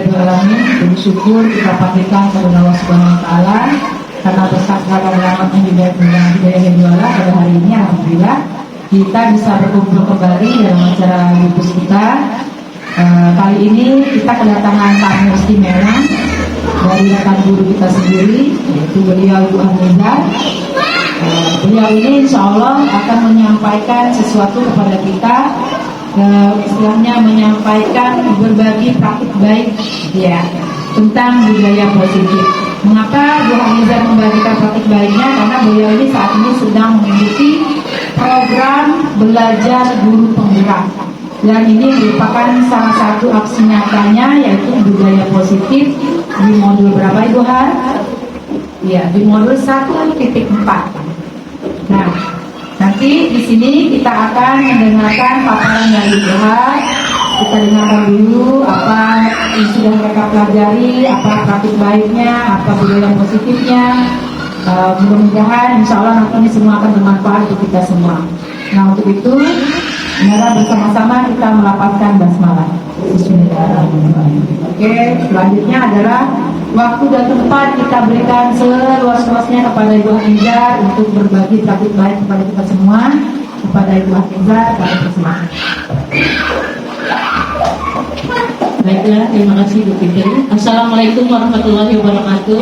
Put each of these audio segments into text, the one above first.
Alhamdulillahirobbilalamin. Bersyukur kita panjatkan kepada Allah Subhanahu Wa Taala karena berkat rahmatnya hidayah jualan pada hari ini. Alhamdulillah kita bisa berkumpul kembali dalam acara Lupus kita. Kali ini kita kedatangan tamu istimewa dari rekan guru kita sendiri, yaitu beliau Bu Hafizah. Beliau ini insya Allah akan menyampaikan sesuatu kepada kita, istilahnya menyampaikan berbagi praktik baik ya tentang budaya positif. Mengapa Bu Hafizah membagikan praktik baiknya? Karena beliau ini saat ini sedang mengikuti program belajar guru penggerak, dan ini merupakan salah satu aksi nyatanya, yaitu budaya positif di modul berapa Ibu Har? Ya, di modul 1.4. Nah, nanti di sini kita akan mendengarkan paparan dari Ibu Har. Kita dengarkan dulu apa yang sudah mereka pelajari, apa praktik baiknya, apa budaya positifnya. Mudah-mudahan insya Allah nanti ini semua akan bermanfaat untuk kita semua. Nah, untuk itu mari bersama-sama kita melapaskan basmalah. Bismillahirrahmanirrahim. Oke, selanjutnya adalah waktu dan tempat kita berikan seluas-luasnya kepada Ibu Hafizah untuk berbagi praktik baik kepada kita semua. Kepada Ibu Hafizah, kami persilakan. Baiklah, terima kasih Bu Fitri. Assalamualaikum warahmatullahi wabarakatuh.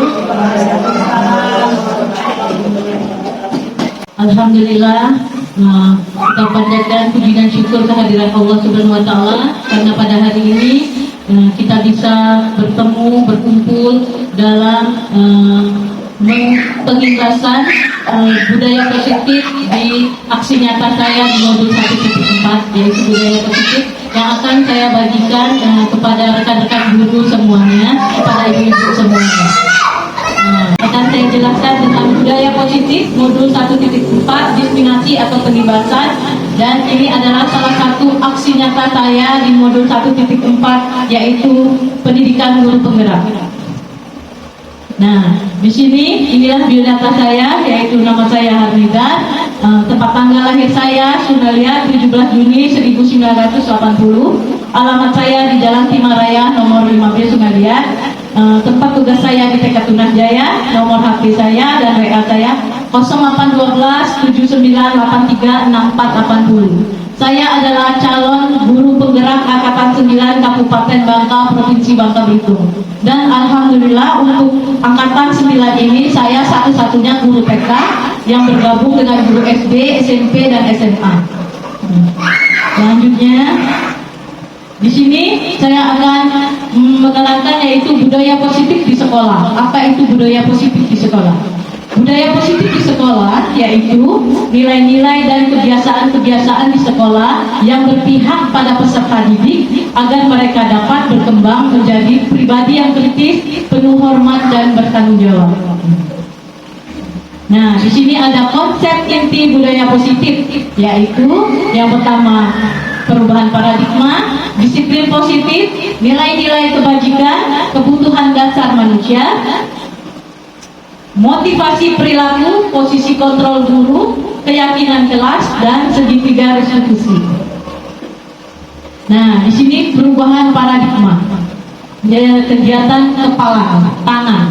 Alhamdulillah, kita panjatkan puji dan syukur kehadiran Allah Subhanahu Wa Taala karena pada hari ini kita bisa bertemu, berkumpul dalam pengintasan budaya positif di aksi nyata saya di modul 1.4, yaitu budaya positif yang akan saya bagikan kepada rekan-rekan guru semuanya, kepada ibu-ibu semuanya. Akan saya jelaskan tentang budaya positif modul 1.4, diskriminasi atau penindasan, dan ini adalah salah satu aksi nyata saya di modul 1.4, yaitu pendidikan guru penggerak. Nah, di sini inilah biodata saya, yaitu nama saya Harnida, tempat tanggal lahir saya Sundalia 17 Juni 1980, alamat saya di Jalan Timaraya nomor 15 Sundalia, tempat tugas saya di TK Tunas Jaya, nomor HP saya dan WA saya 0812 7983 6480. Saya adalah calon guru penggerak Angkatan 9 Kabupaten Bangka, Provinsi Bangka Belitung. Dan alhamdulillah untuk Angkatan 9 ini saya satu-satunya guru TK yang bergabung dengan guru SD, SMP, dan SMA. Selanjutnya, di sini saya akan mengenalkan yaitu budaya positif di sekolah. Apa itu budaya positif di sekolah? Budaya positif di sekolah yaitu nilai-nilai dan kebiasaan-kebiasaan di sekolah yang berpihak pada peserta didik agar mereka dapat berkembang menjadi pribadi yang kritis, penuh hormat dan bertanggung jawab. Nah, di sini ada konsep inti budaya positif, yaitu yang pertama perubahan paradigma, disiplin positif, nilai-nilai kebajikan, kebutuhan dasar manusia, motivasi perilaku, posisi kontrol guru, keyakinan kelas, dan segitiga restitusi. Nah, di sini perubahan paradigma, kegiatan kepala, tangan.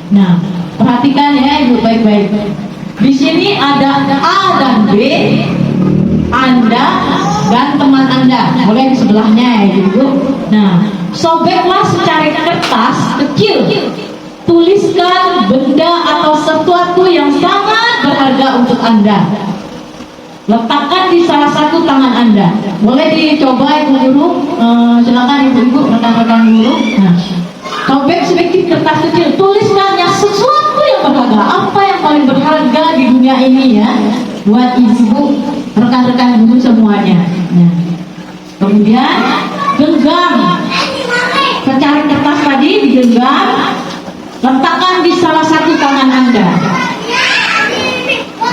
Nah, perhatikan ya Ibu baik-baik. Di sini ada A dan B, Anda dan teman Anda. Boleh di sebelahnya ya Ibu. Nah, sobeklah secari kertas kecil. Tuliskan benda atau sesuatu yang sangat berharga untuk Anda. Letakkan di salah satu tangan Anda. Boleh dicoba Ibu Guru, silakan Ibu-ibu, rekan-rekan guru. Nah, sobek sedikit kertas kecil, tuliskan yang sesuatu yang berharga. Apa yang paling berharga di dunia ini ya, buat Ibu, rekan-rekan guru semuanya. Nah, kemudian genggam secari kertas tadi, digenggam. Letakkan di salah satu tangan Anda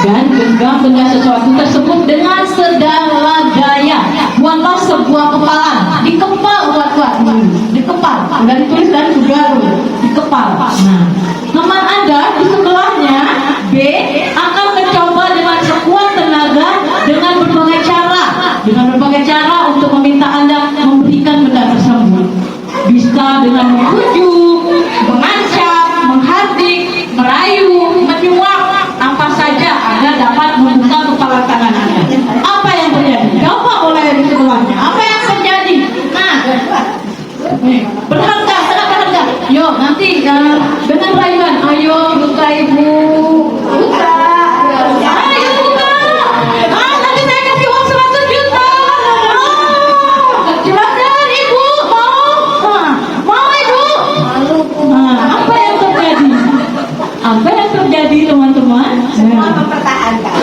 dan genggam benda sesuatu tersebut dengan segala gaya. Buatlah sebuah kepalan, dikepal kuat-kuat dulu, dikepal, udah ditulis dan juga dikepal. Nah, teman Anda di sebelahnya B akan mencoba dengan sekuat tenaga dengan berbagai cara untuk meminta Anda memberikan benda tersebut. Bisa dengan membujuk, mengancam, menghardik, merayu, menyuap, apa saja agar dapat membuka kepala tangan Anda. Apa yang terjadi? Coba mulai dari sebelahnya. Apa yang terjadi? Nah, berharga, kenapa berharga? Yuk, nanti dengan rayuan, ayo buka ibu, buka. Ayo buka. Nanti saya kasih uang 100 juta. Silakan ibu, mau ibu. Apa yang terjadi? Apa yang terjadi teman-teman? Semua mempertahankan.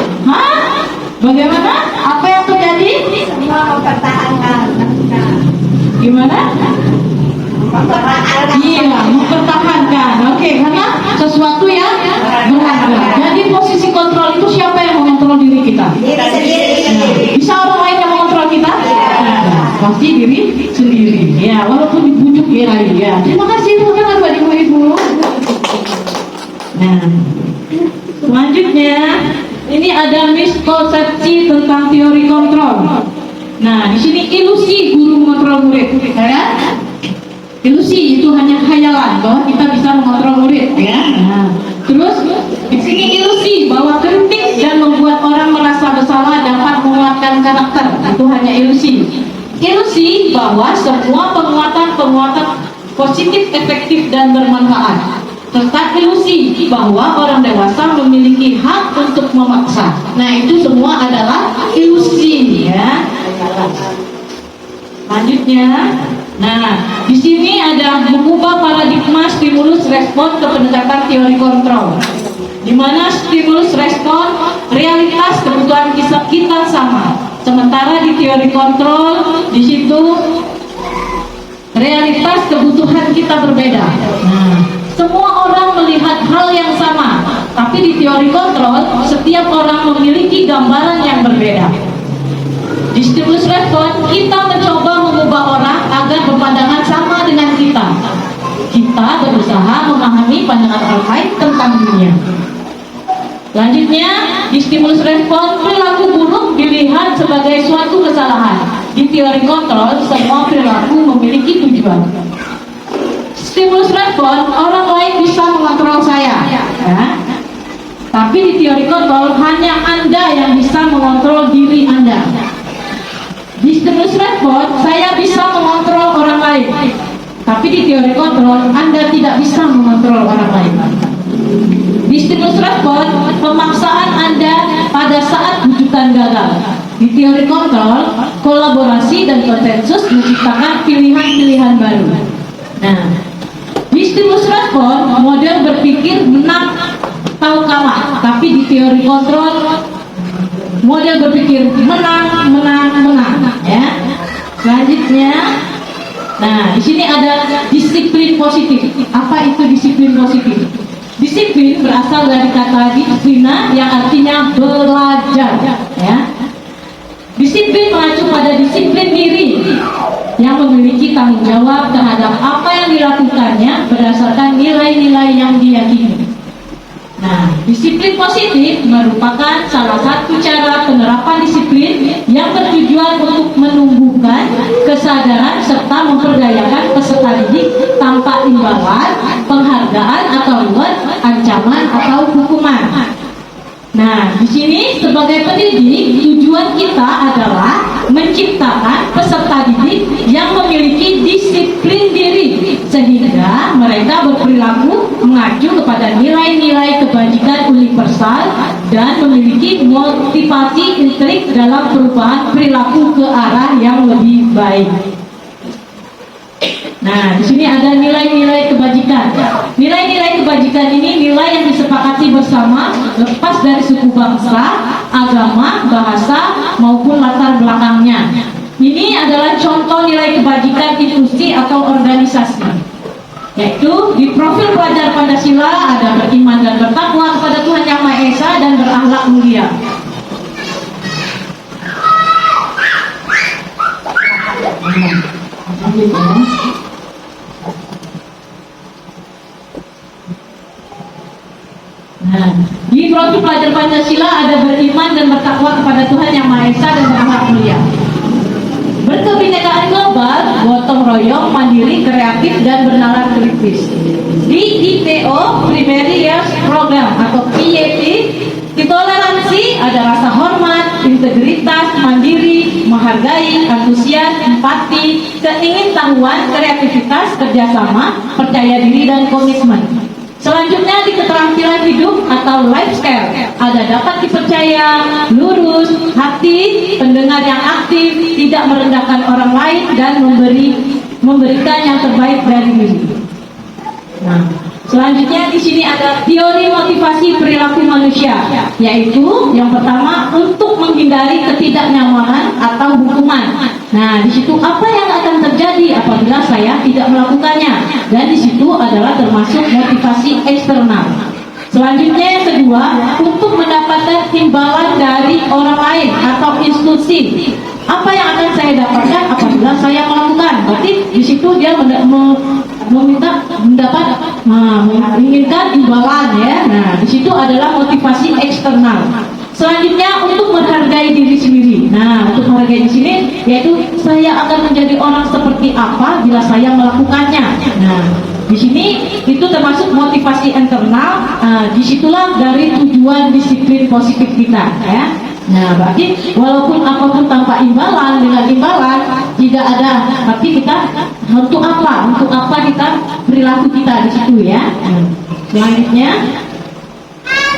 Bagaimana? Apa yang terjadi? Semua mempertahankan. Gimana? Mempertahankan. Iya, mempertahankan. Oke, karena sesuatu yang berharga. Jadi posisi kontrol itu siapa yang mengontrol diri kita? Diri sendiri. Bisa orang lain yang mengontrol kita? Pasti diri sendiri. Ya, walaupun dibujuk ya. Terima kasih teman-teman buat ibu-ibu. Nah, selanjutnya ini ada miskonsepsi tentang teori kontrol. Nah, di sini ilusi guru mengontrol murid, ya. Ilusi itu hanya khayalan bahwa kita bisa mengontrol murid, ya. Nah, terus di sini ilusi bahwa kritik dan membuat orang merasa bersalah dapat menguatkan karakter, itu hanya ilusi. Ilusi bahwa semua penguatan positif, efektif dan bermanfaat. Serta ilusi bahwa orang dewasa memiliki hak untuk memaksa. Nah, itu semua adalah ilusi, ya. Selanjutnya, nah, di sini ada mengubah paradigma stimulus respon ke pendekatan teori kontrol. Di mana stimulus respon realitas kebutuhan kita sama. Sementara di teori kontrol di situ realitas kebutuhan kita berbeda. Nah, semua orang melihat hal yang sama, tapi di teori kontrol setiap orang memiliki gambaran yang berbeda. Di stimulus respon kita mencoba mengubah orang agar berpandangan sama dengan kita. Kita berusaha memahami pandangan orang lain tentang dunia. Selanjutnya, di stimulus respon perilaku buruk dilihat sebagai suatu kesalahan. Di teori kontrol semua perilaku memiliki tujuan. Stimulus respon, orang lain bisa mengontrol saya, ya. Tapi di teori kontrol hanya Anda yang bisa mengontrol diri Anda. Di stimulus respon, saya bisa mengontrol orang lain. Tapi di teori kontrol, Anda tidak bisa mengontrol orang lain. Di stimulus respon, pemaksaan Anda pada saat bujukan gagal. Di teori kontrol, kolaborasi dan konsensus menciptakan pilihan-pilihan baru. Nah, di stimulus respon, model berpikir menang atau kalah. Tapi di teori kontrol, model berpikir menang, ya. Selanjutnya, nah di sini ada disiplin positif. Apa itu disiplin positif? Disiplin berasal dari kata disiplina yang artinya belajar, ya. Disiplin mengacu pada disiplin diri yang memiliki tanggung jawab terhadap apa yang dilakukannya berdasarkan nilai-nilai yang diyakini. Nah, disiplin positif merupakan salah satu cara penerapan disiplin yang bertujuan untuk menumbuhkan kesadaran serta memperdayakan peserta didik tanpa imbalan, penghargaan atau reward, ancaman atau hukuman. Nah, di sini sebagai pendidik tujuan kita adalah menciptakan peserta didik yang memiliki disiplin diri sehingga mereka berperilaku mengacu kepada nilai-nilai kebajikan universal dan memiliki motivasi intrik dalam perubahan perilaku ke arah yang lebih baik. Nah, di sini ada nilai-nilai kebajikan. Nilai-nilai kebajikan ini nilai yang disepakati bersama, lepas dari suku bangsa, agama, bahasa, maupun latar belakangnya. Ini adalah contoh nilai kebajikan institusi atau organisasi. Yaitu di profil pelajar Pancasila ada beriman dan bertakwa kepada Tuhan Yang Maha Esa dan berakhlak mulia. Nah, di profil pelajar Pancasila ada beriman dan bertakwa kepada Tuhan Yang Maha Esa dan berakhlak mulia. kebinekaan global, gotong royong, mandiri, kreatif, dan bernalar kritis. Di IPO Primary Years Program atau PYP, toleransi ada rasa hormat, integritas, mandiri, menghargai, antusias, empati, keingintahuan, kreativitas, kerjasama, percaya diri, dan komitmen. Selanjutnya di keterampilan hidup atau life skill ada dapat dipercaya, lurus, hati, pendengar yang aktif, tidak merendahkan orang lain, dan memberikan yang terbaik dari diri. Nah, selanjutnya di sini ada teori motivasi perilaku manusia, yaitu yang pertama untuk menghindari ketidaknyamanan atau hukuman. Nah, di situ apa yang akan terjadi apabila saya tidak melakukannya, dan di situ adalah termasuk motivasi eksternal. Selanjutnya yang kedua, untuk mendapatkan imbalan dari orang lain atau institusi. Apa yang akan saya dapatkan apabila saya melakukan? Berarti di situ dia menginginkan imbalan ya. Nah, di situ adalah motivasi eksternal. Selanjutnya untuk menghargai diri sendiri. Nah, untuk menghargai di sini yaitu saya akan menjadi orang seperti apa bila saya melakukannya. Nah, di sini itu termasuk motivasi internal. Disitulah dari tujuan disiplin positif kita ya. Nah, berarti walaupun apapun tanpa imbalan, dengan imbalan tidak ada, tapi kita untuk apa? Untuk apa kita perilaku kita di situ ya. Selanjutnya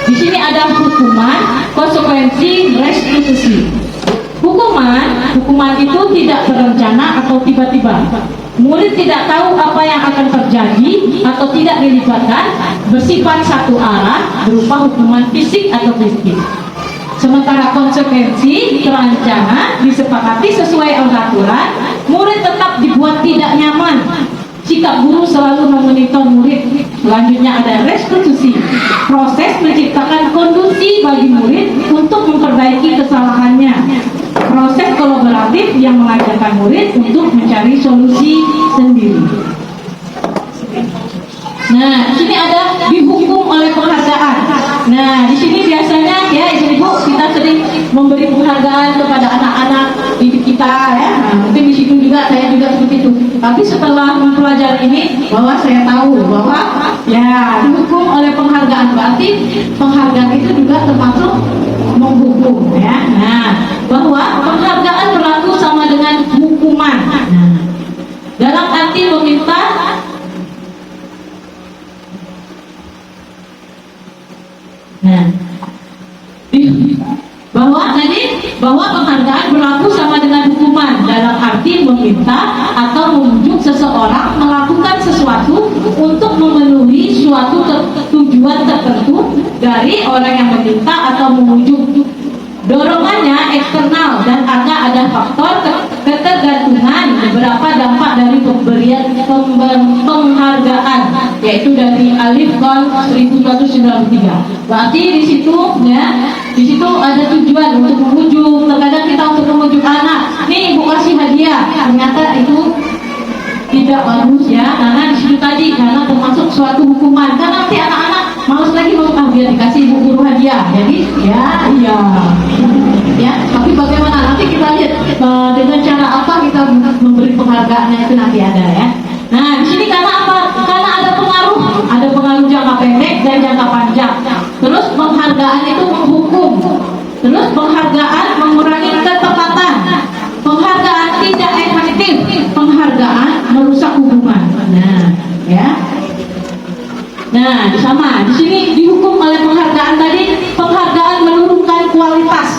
di sini ada hukuman, konsekuensi, restitusi. Hukuman itu tidak berencana atau tiba-tiba. Murid tidak tahu apa yang akan terjadi atau tidak dilibatkan, bersifat satu arah, berupa hukuman fisik atau psikis. Sementara konsekuensi terancana disepakati sesuai aturan, murid tetap dibuat tidak nyaman. Sikap guru selalu memonitor murid. Selanjutnya ada restitusi, proses menciptakan kondisi bagi murid untuk memperbaiki kesalahannya. Proses kolaboratif yang mengajarkan murid untuk mencari solusi sendiri. Nah, di sini ada dihukum oleh penghargaan. Nah, di sini biasanya ya ibu kita sering memberi penghargaan kepada anak-anak didik kita ya. Nah, mungkin di situ juga saya juga seperti itu. Tapi setelah mempelajari ini bahwa saya tahu bahwa ya dihukum oleh penghargaan, berarti penghargaan itu juga termasuk menghukum ya. Nah, bahwa penghargaan berlaku sama dengan hukuman. Nah, dalam arti meminta bahwa penghargaan berlaku sama dengan hukuman dalam arti meminta atau membujuk seseorang melakukan sesuatu untuk memenuhi suatu tujuan tertentu dari orang yang meminta atau membujuk. Dorongannya eksternal dan ada faktor ketergantungan beberapa dampak dari pemberian penghargaan, yaitu dari Alif Kon 1293. Berarti di situ ya, di situ ada tujuan untuk memujuk. Terkadang kita untuk memujuk anak, nih ibu kasih hadiah, ternyata itu tidak bagus ya, karena di situ tadi karena termasuk suatu hukuman. Karena nanti anak-anak malas lagi mau biar dikasih ibu guru hadiah. Jadi ya, tapi bagaimana nanti kita lihat dengan cara apa kita memberi penghargaannya itu nanti ada ya. Nah, di sini karena apa? Karena ada pengaruh jangka pendek dan jangka panjang. Terus penghargaan itu menghukum. Terus penghargaan mengurangi ketepatan. Penghargaan tidak efektif. Penghargaan merusak hubungan. Nah, ya. Nah, sama di sini dihukum oleh penghargaan tadi. Penghargaan menurunkan kualitas.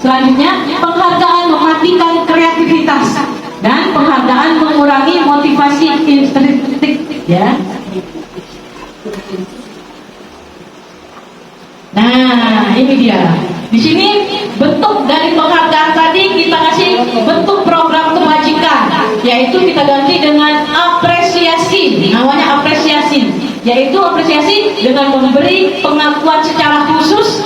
Selanjutnya, penghargaan mematikan kreativitas dan penghargaan mengurangi motivasi intrinsik, ya. Nah, ini dia. Di sini bentuk dari penghargaan tadi kita kasih bentuk program kebajikan, yaitu kita ganti dengan apresiasi. Namanya apresiasi, yaitu apresiasi dengan memberi pengakuan secara khusus,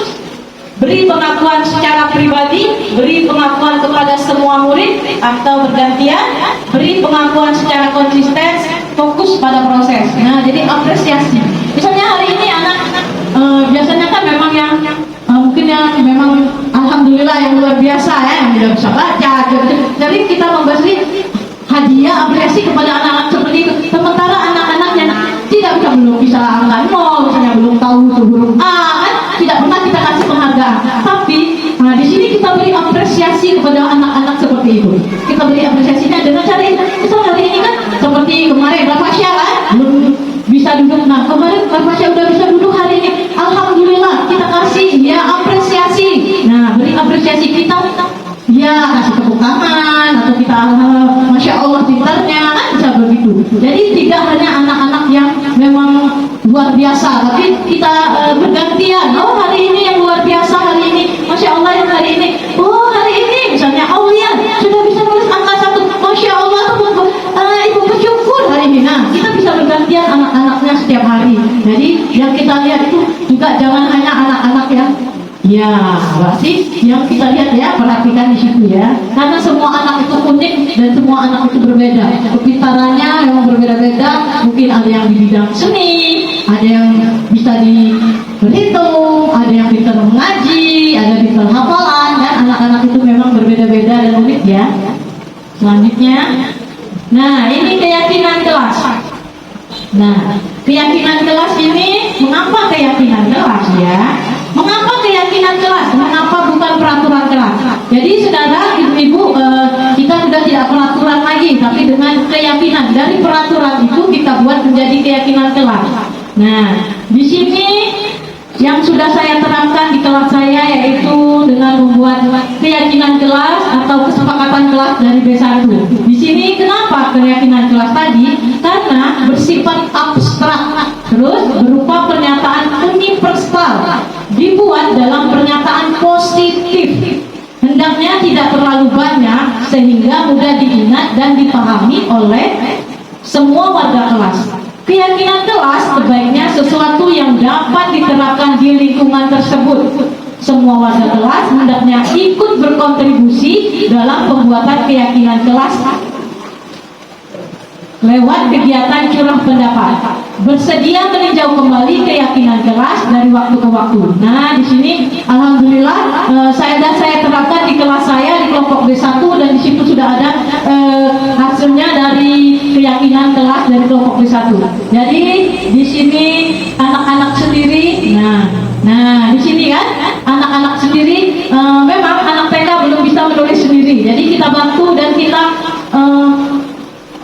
beri pengakuan secara pribadi, beri pengakuan kepada semua murid atau bergantian, beri pengakuan secara konsisten, fokus pada proses. Nah, jadi apresiasi. Misalnya hari ini anak biasanya kan memang yang mungkin yang memang alhamdulillah alhamdulillah yang luar biasa ya, yang tidak bisa baca. Jadi kita memberi hadiah apresiasi kepada anak-anak seperti itu. Sementara anak-anak yang tidak bisa angka nol, misalnya belum tahu itu huruf A, kan tidak pernah kita kasih penghargaan. Tapi di sini kita beri apresiasi kepada anak-anak seperti itu. Kita beri apresiasinya dengan cara ini. Misal hari ini kan seperti kemarin Mbak Fasya kan belum bisa duduk. Nah kemarin Mbak Fasya udah bisa duduk hari ini. Alhamdulillah kita kasih ya apresiasi. Nah beri apresiasi kita. Ya kasih tepuk tangan atau kita masya Allah pintarnya kan bisa begitu. Jadi tidak hanya anak-anak yang memang luar biasa, tapi kita bergantian. Oh hari ini yang luar biasa hari ini, masya Allah yang hari ini. Oh hari ini misalnya Aulia sudah bisa nulis angka 1, masya Allah tuh ibu bersyukur hari ini. Nah kita bisa bergantian anak-anaknya setiap hari. Jadi yang kita lihat itu juga jangan hanya anak-anak yang ya, berarti yang kita lihat ya, perhatikan di situ ya. Karena semua anak itu unik dan semua anak itu berbeda. Kepintarannya memang berbeda-beda. Mungkin ada yang di bidang seni, ada yang bisa dihitung, ada yang pintar mengaji, ada yang pintar hafalan. Dan anak-anak itu memang berbeda-beda dan unik ya. Selanjutnya, nah ini keyakinan kelas. Nah, keyakinan kelas ini, mengapa keyakinan kelas ya? Mengapa keyakinan kelas? Mengapa bukan peraturan kelas? Jadi saudara, ibu-ibu, kita sudah tidak peraturan lagi, tapi dengan keyakinan. Dari peraturan itu kita buat menjadi keyakinan kelas. Nah, di sini yang sudah saya terapkan di kelas saya yaitu dengan membuat keyakinan kelas atau kesepakatan kelas dari B1. Di sini kenapa keyakinan kelas tadi? Karena bersifat abstrak, terus berupa pernyataan universal, dibuat dalam pernyataan positif. Hendaknya tidak terlalu banyak sehingga mudah diingat dan dipahami oleh semua warga kelas. Keyakinan kelas sebaiknya sesuatu yang dapat diterapkan di lingkungan tersebut. Semua warga kelas hendaknya ikut berkontribusi dalam pembuatan keyakinan kelas lewat kegiatan curah pendapat. Bersedia meninjau kembali keyakinan kelas dari waktu ke waktu. Nah, di sini alhamdulillah saya terapkan di kelas saya di kelompok B1 dan di situ sudah ada hasilnya dari keyakinan kelas dari kelompok B1. Jadi di sini anak-anak sendiri. Nah, di sini kan anak-anak sendiri memang anak TK belum bisa menulis sendiri. Jadi kita bantu dan kita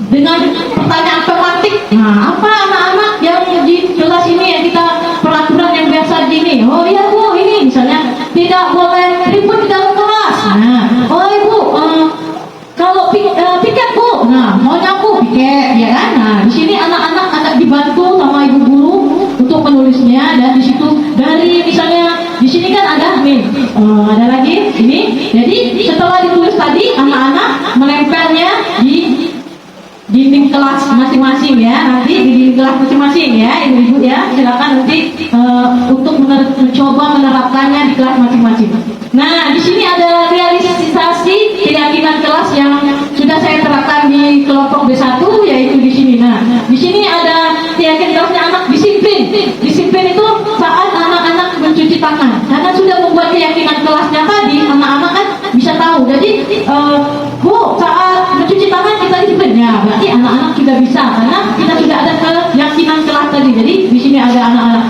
dengan pertanyaan tematik. Nah, apa anak-anak yang di kelas ini yang kita peraturan yang biasa gini? Oh iya Bu, ini misalnya tidak boleh ribut di dalam kelas. Nah, oh Ibu, kalau piket Bu, nah maunya Bu piket, ya kan? Nah, di sini anak-anak akan dibantu sama ibu guru untuk menulisnya dan di situ dari misalnya di sini kan ada nih, ada lagi ini. Jadi setelah ditulis tadi, anak-anak menempelnya di dinding kelas masing-masing ya, nanti di dinding kelas masing-masing ya, ibu-ibu ya, silakan nanti untuk mencoba menerapkannya di kelas masing-masing. Nah, di sini ada realisasi keyakinan kelas yang sudah saya terapkan di kelompok B1 yaitu di sini. Nah, di sini ada keyakinan kelasnya anak disiplin. Disiplin itu saat anak-anak mencuci tangan. Karena sudah membuat keyakinan kelasnya tadi, anak-anak kan bisa tahu. Jadi, Bu, saat mencuci tangan kita disiplin ya. Berarti anak-anak sudah bisa karena kita sudah ada keyakinan kelas tadi. Jadi di sini ada anak-anak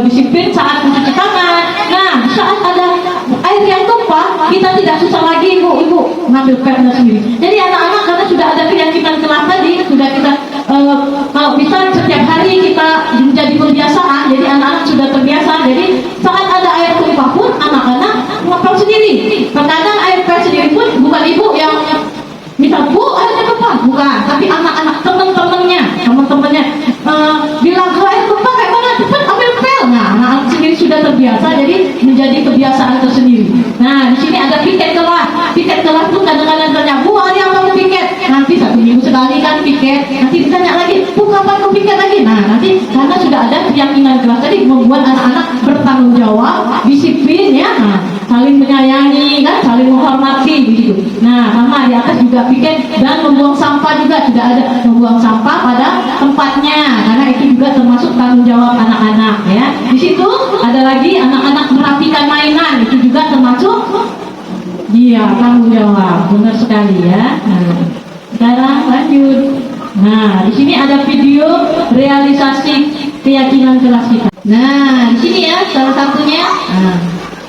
disiplin saat mencuci tangan. Nah, saat ada air yang tumpah, kita tidak susah lagi ibu ngambil pernya sendiri. Jadi anak-anak karena sudah ada keyakinan kelas tadi, sudah kita kalau bisa setiap hari kita menjadi kebiasaan. Jadi anak-anak sudah terbiasa. Jadi saat ada air tumpah pun anak-anak ngepel sendiri. Terkadang air pel sendiri pun bukan ibu yang misal Bu airnya tumpah, bukan, tapi anak-anak teman-temannya bilang kalau air tumpah kayak mana, cepat ambil pel. Nah, anak-anak sendiri sudah terbiasa, jadi menjadi kebiasaan tersendiri. Nah, di sini ada piket kelas. Piket kelas tuh kadang-kadang tanya, Bu hari yang kamu piket? Nanti 1 minggu sekali kan piket. Nanti ditanya lagi, Bu kapan kamu piket lagi? Nah, nanti karena sudah ada keyakinan kelas tadi membuat anak-anak bertanggung jawab, disiplin ya. Nah, saling menyayangi kan, saling menghormati begitu. Nah, sama di atas juga piket dan membuang sampah juga sudah ada, membuang sampah pada tempatnya karena itu juga termasuk tanggung jawab anak-anak ya. Di situ ada lagi anak-anak merapikan mainan, itu juga juga termasuk iya tanggung jawab, benar sekali ya. Nah, sekarang lanjut. Nah, di sini ada video realisasi keyakinan kelas kita. Nah, di sini ya salah satunya. Nah,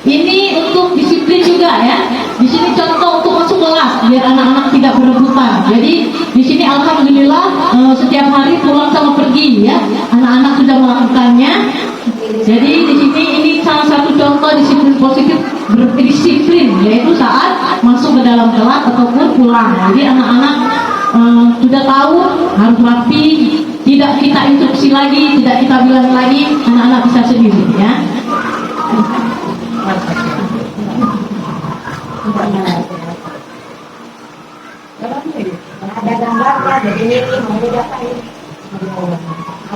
ini untuk disiplin juga ya. Di sini contoh untuk masuk kelas biar anak-anak tidak berebutan. Jadi di sini alhamdulillah setiap hari pulang sama pergi ya. Anak-anak sudah melakukannya. Jadi di sini ini salah satu contoh disiplin positif berdisiplin yaitu saat masuk ke dalam kelas ataupun pulang. Jadi anak-anak sudah tahu harus rapi, tidak kita instruksi lagi, tidak kita bilang lagi, anak-anak bisa sendiri ya. Ada gambarnya, jadi memudahkan.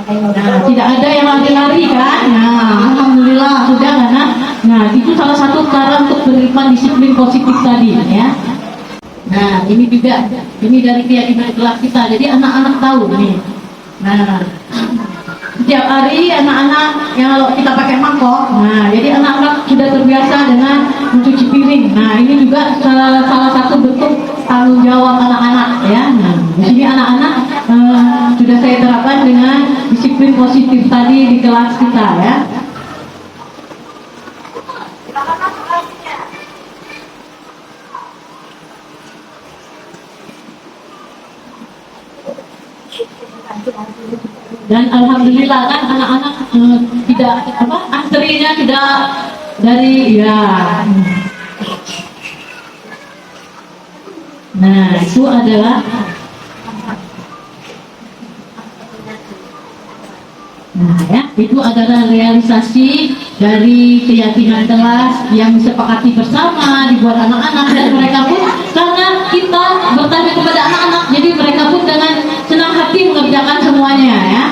Nah, tidak ada yang lari-lari kan? Nah, alhamdulillah sudah kan? Nah, itu salah satu cara untuk penerimaan disiplin positif tadi ya. Nah, ini juga ini dari keyakinan kelas kita. Jadi anak-anak tahu nih. Nah, setiap hari anak-anak yang kalau kita pakai mangkok, nah jadi anak-anak sudah terbiasa dengan mencuci piring. Nah, ini juga salah satu bentuk tanggung jawab anak-anak ya. Nah, di sini anak-anak sudah saya terapkan dengan disiplin positif tadi di kelas kita ya. Dan alhamdulillah kan anak-anak tidak apa antrinya sudah dari ya. Nah, itu adalah nah ya, itu adalah realisasi dari keyakinan kelas yang disepakati bersama dibuat anak-anak dan mereka pun karena kita bertanya kepada anak-anak jadi mereka pun dengan senang hati mengerjakan semuanya ya.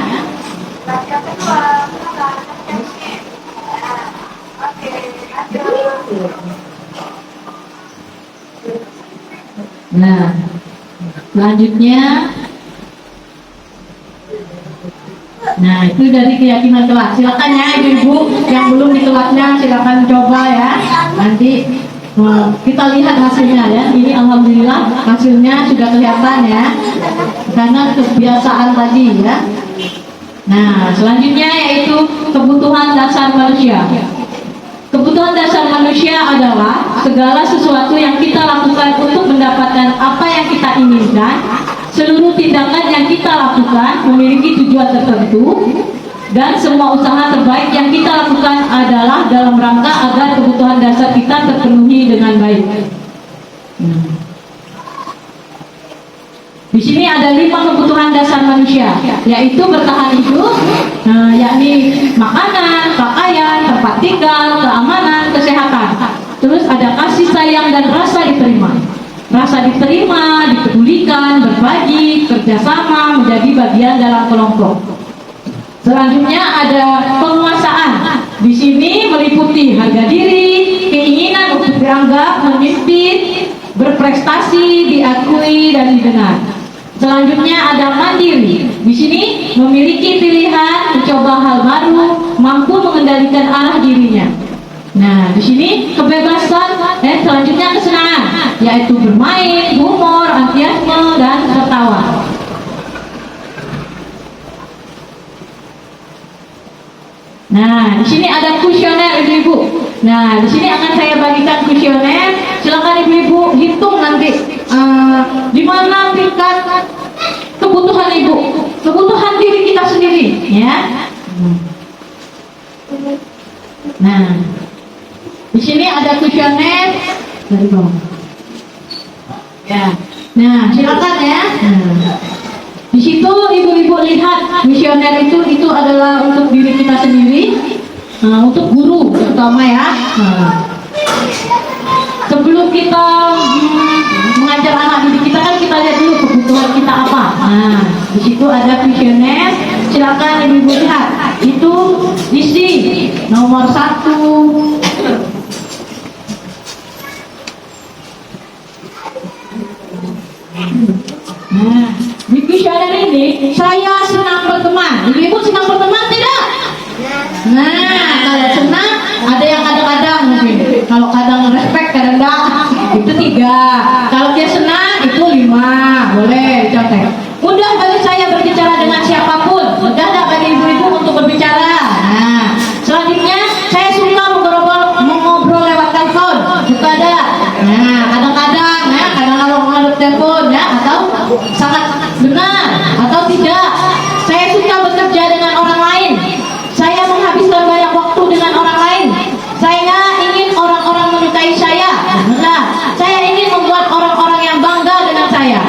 Nah, selanjutnya nah itu dari keyakinan kelas. Silakan ya ibu-ibu yang belum di kelasnya silakan coba ya. Nanti kita lihat hasilnya ya. Ini alhamdulillah hasilnya sudah kelihatan ya. Karena kebiasaan tadi ya. Nah, selanjutnya yaitu kebutuhan dasar manusia. Kebutuhan dasar manusia adalah segala sesuatu yang kita lakukan untuk mendapatkan apa yang kita inginkan. Seluruh tindakan yang kita lakukan memiliki tujuan tertentu dan semua usaha terbaik yang kita lakukan adalah dalam rangka agar kebutuhan dasar kita terpenuhi dengan baik. Di sini ada 5 kebutuhan dasar manusia, yaitu bertahan hidup, yakni makanan, pakaian, tempat tinggal, keamanan, kesehatan. Terus ada kasih sayang dan rasa diterima. Rasa diterima, dipedulikan, berbagi, kerjasama, menjadi bagian dalam kelompok. Selanjutnya ada penguasaan. Di sini meliputi harga diri, keinginan untuk dianggap, memimpin, berprestasi, diakui dan didengar. Selanjutnya ada mandiri. Di sini memiliki pilihan, mencoba hal baru, mampu mengendalikan arah dirinya. Nah, di sini kebebasan dan selanjutnya kesenangan, yaitu bermain, humor, antusiasme dan tertawa. Nah, di sini ada kuesioner ibu-ibu. Nah, di sini akan saya bagikan kuesioner. Silakan ibu-ibu hitung nanti di mana tingkat kebutuhan ibu, kebutuhan diri kita sendiri, ya. Nah, di sini ada kuesioner dari bawah. Ya. Nah, silakan ya. Di situ ibu-ibu lihat kuesioner itu adalah untuk diri kita sendiri, untuk guru terutama ya. Sebelum kita mengajar anak didik kita kan kita lihat dulu kebutuhan kita apa. Nah, di situ ada kuesioner. Silakan ibu-ibu lihat. Itu isi nomor 1. Nah, di kuesioner ini saya senang berteman. Ibu senang berteman tidak? Nah, kalau senang ada yang kadang-kadang mungkin. Kalau kadang Kalau dia senang itu 5, boleh dicontek. Mudah bagi saya berbicara dengan siapapun, mudah tak bagi ibu-ibu untuk berbicara. Nah, selanjutnya saya suka mengobrol lewat telepon, suka ada. Nah, kadang-kadang ya, kadang-kadang menghadap telepon ya, atau sangat benar atau tidak. Saya suka bekerja dengan orang lain. Saya menghabiskan banyak waktu dengan orang lain. Saya ingin orang-orang menyukai saya. Nah, saya ingin membuat orang-orang yang bangga dengan saya.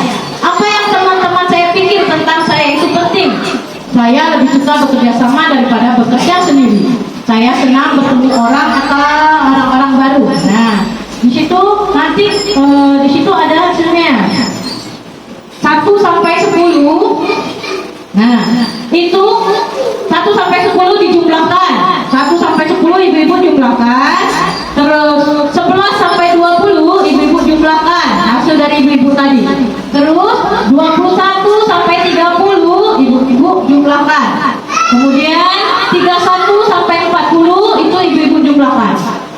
Apa yang teman-teman saya pikir tentang saya itu penting. Saya lebih suka bekerja sama daripada bekerja sendiri. Saya senang bertemu orang atau orang-orang baru. Nah, di situ nanti di situ ada hasilnya. 1 sampai 10. Nah, itu 1 sampai 10 dijumlahkan. 1 sampai 10 ibu-ibu jumlahkan. Terus 11 sampai 20 ibu-ibu jumlahkan hasil dari ibu-ibu tadi. Terus 21 sampai 30 ibu-ibu jumlahkan. Kemudian 31 sampai 40 itu ibu-ibu jumlahkan.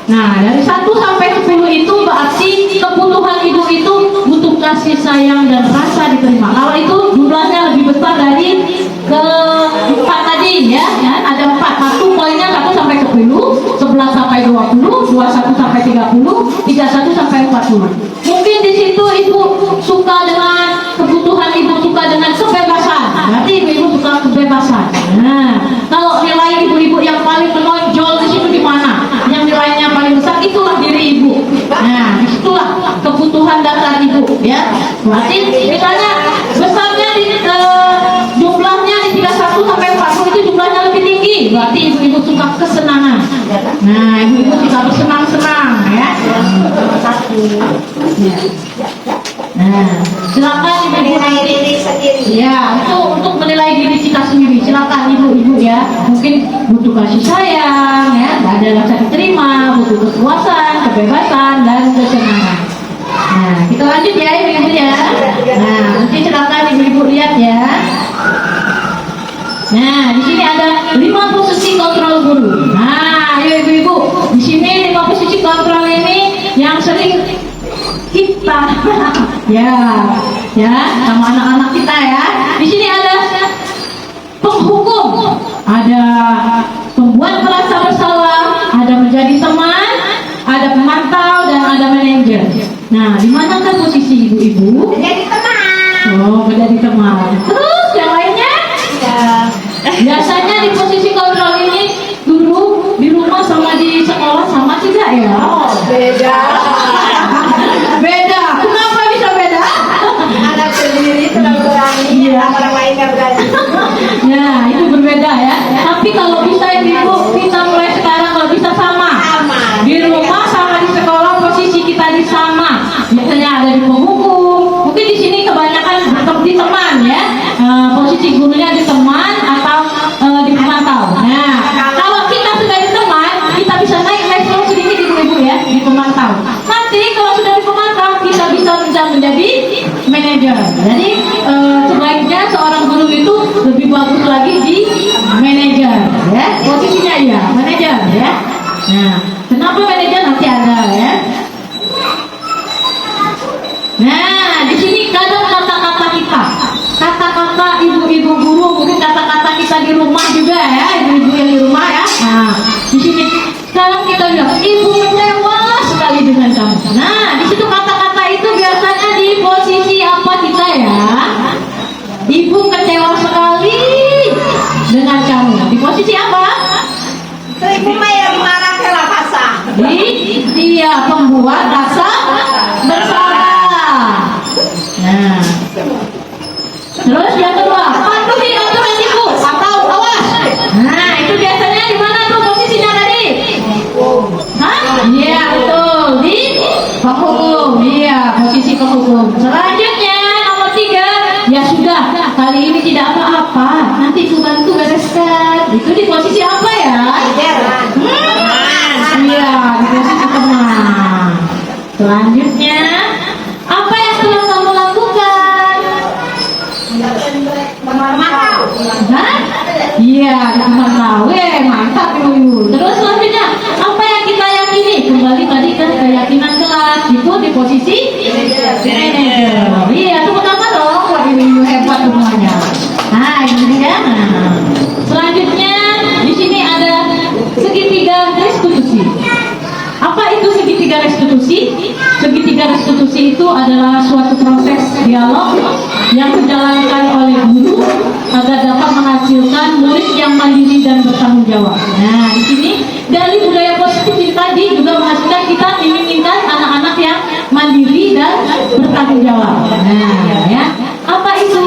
Nah, dari 1 sampai 10 itu berarti kebutuhan ibu itu butuh kasih sayang dan rasa diterima. Kalau itu jumlahnya lebih besar dari ke-4 tadi ya, ada 4. 1 poinnya 1 sampai 10, 11 sampai 20, 21 sampai 30, 31 sampai 40. Mungkin di situ ibu suka dengan kebutuhan, ibu suka dengan kebebasan. Berarti ibu suka kebebasan. Nah, kalau nilai ibu-ibu yang paling menonjol di situ di mana? Yang nilainya paling besar itulah diri ibu. Nah, disitulah kebutuhan dasar ibu ya. Berarti misalnya besarnya di jumlahnya di 31 sampai 40 itu jumlahnya lebih tinggi. Berarti ibu-ibu suka kesenangan. Nah, ibu-ibu suka bersenang-senang ya. Ya. Nah, silakan ibu-ibu Menilai nanti. diri sendiri. Ya, itu untuk menilai diri kita sendiri. Silakan ibu-ibu ya. Mungkin butuh kasih sayang ya, ada rasa diterima, butuh kepuasan, kebebasan dan kesenangan. Nah, kita lanjut ya ibu-ibu ya. Nah, nanti silakan ibu-ibu lihat ya. Nah, di sini ada 5 posisi kontrol guru. Nah, ayo ibu-ibu, di sini 5 posisi kontrol ini yang sering kita ya sama anak-anak kita ya. Di sini ada penghukum, ada pembuat merasa bersalah, ada menjadi teman, ada pemantau dan ada manajer. Nah, di manakah posisi ibu-ibu? Jadi teman. Oh, menjadi teman. Terus yang lainnya? Ya. Biasanya di posisi kontrol ini guru di rumah sama di sekolah sama tidak ya? Oh, beda. Beda. Kenapa bisa beda? Anak sendiri senang berani, Iya. orang lainnya berani. Nah, itu berbeda ya. Tapi kalau bisa ibu, kita mulai sekarang kalau bisa sama. Sama. Di rumah sama di sekolah posisi kita di sama. Biasanya ada di penghukum. Mungkin di sini kebanyakan di teman ya. Posisi gurunya di teman atau di pemantau. Nah, kalau kita sudah di teman, kita bisa naik level sedikit ibu-ibu ya di pemantau. Nanti kalau sudah di pemantau, kita bisa menjadi manajer. Jadi sebaiknya seorang guru itu lebih bagus lagi di manajer ya. Posisinya ya manajer ya. Nah, kenapa manajer nanti ada ya. Nah, di sini kadang kata-kata kita, kata-kata ibu-ibu guru, mungkin kata-kata kita di rumah juga ya, ibu-ibu yang di rumah ya. Nah, di sini sekarang kita bilang ibu kecewa sekali dengan kamu. Nah, di situ kata-kata itu biasanya di posisi apa kita ya? Ibu kecewa sekali dengan kamu. Di posisi apa? Ibu mah yang marah ke lapasa. Dia pembuat rasa bersalah. Nah, terus yang kedua, patuhi aturan ibu atau awas. Nah, itu biasanya di mana tuh posisinya tadi? Hah? Iya betul, di penghukum. Iya, posisi penghukum. Selanjutnya nomor 3, ya sudah, kali ini tidak apa-apa. Nanti ku bantu bereskan. Itu di posisi apa ya? Iya, di posisi teman. Selanjutnya, apa yang telah kamu lakukan? Memantau. Hah? Iya, memantau. Mantap ibu. Terus selanjutnya, apa yang kita yakini? Kembali tadi ke keyakinan kelas. Itu di posisi adalah suatu proses dialog yang dijalankan oleh guru agar dapat menghasilkan murid yang mandiri dan bertanggung jawab. Nah, di sini dari budaya positif ini tadi juga menghasilkan kita menginginkan anak-anak yang mandiri dan bertanggung jawab. Nah, ya, apa itu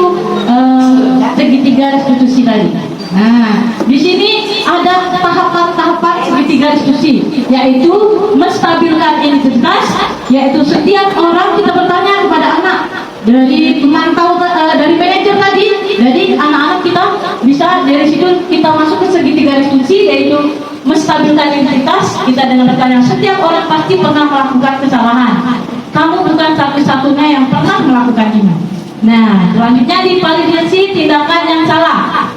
segitiga restitusi tadi? Nah, di sini ada tahapan-tahapan segitiga restitusi, yaitu menstabilkan integritas, yaitu setiap orang kita bertanya kepada anak dari pemantau dari manajer tadi, jadi anak-anak kita bisa dari situ kita masuk ke segitiga restitusi, yaitu menstabilkan integritas. Kita dengan bertanya, setiap orang pasti pernah melakukan kesalahan. Kamu bukan satu-satunya yang pernah melakukan ini. Nah, selanjutnya di validasi tindakan yang salah.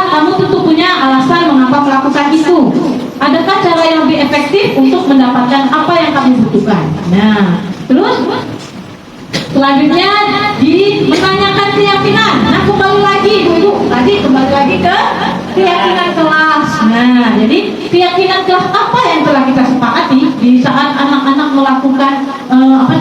Kamu tentu punya alasan mengapa melakukan itu. Adakah cara yang lebih efektif untuk mendapatkan apa yang kamu butuhkan? Nah, terus selanjutnya menanyakan keyakinan. Nah, kembali lagi ke keyakinan kelas. Nah, jadi keyakinan kelas apa yang telah kita sepakati di saat anak-anak melakukan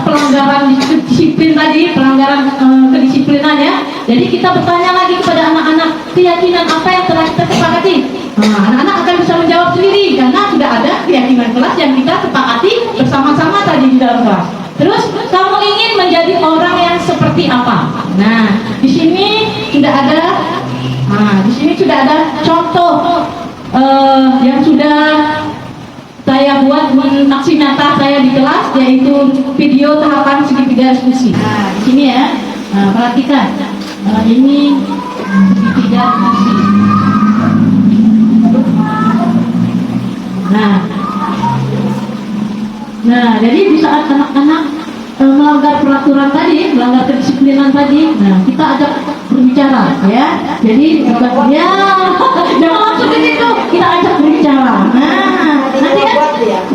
pelanggaran disiplin tadi, pelanggaran kedisiplinan ya. Jadi kita bertanya lagi kepada anak-anak, keyakinan apa yang telah kita sepakati? Nah, anak-anak akan bisa menjawab sendiri karena sudah ada keyakinan kelas yang kita sepakati bersama-sama tadi di dalam kelas. Terus kamu ingin menjadi orang yang seperti apa? Nah, di sini sudah ada contoh yang sudah saya buat aksi nyata saya di kelas, yaitu video tahapan segitiga diskusi. Nah, di sini ya, perhatikan. Ini segitiga diskusi. Nah, jadi di saat anak-anak melanggar peraturan tadi, melanggar kedisiplinan tadi, nah kita ajak berbicara, ya. Jadi jangan langsung ke situ, kita ajak berbicara. Nah, nanti kan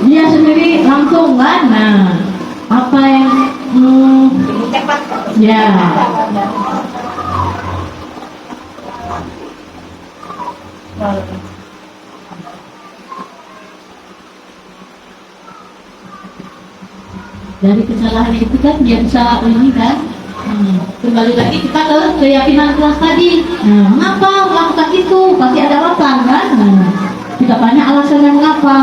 dia sendiri langsung kan. Nah, apa yang ya. Dari kesalahan itu kan dia bisa ini kan. Kembali lagi kita ke keyakinan kelas tadi. Nah, mengapa melakukan itu? Pasti ada alasan kan. Kita tanya alasannya mengapa.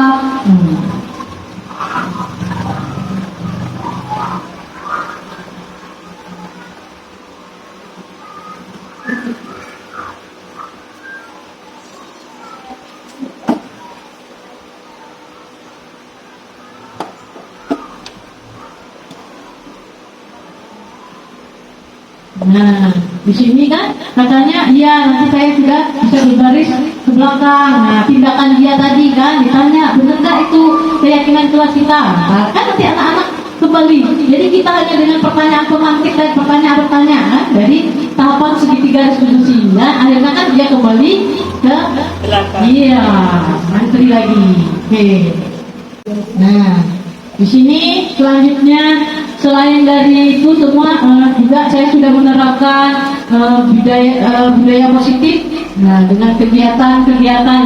Nah, di sini kan katanya iya nanti saya sudah bisa berbaris ke belakang. Nah, tindakan dia tadi kan ditanya, benar nggak itu keyakinan kelas kita? Nah, kan nanti anak-anak kembali. Jadi kita hanya dengan pertanyaan pemantik dan pertanyaan. Jadi tahapan segitiga diskusi. Nah, akhirnya kan dia kembali ke belakang. Iya, antri lagi. Oke. Nah, di sini selanjutnya selain dari itu semua juga saya sudah menerapkan budaya positif. Nah, dengan kegiatan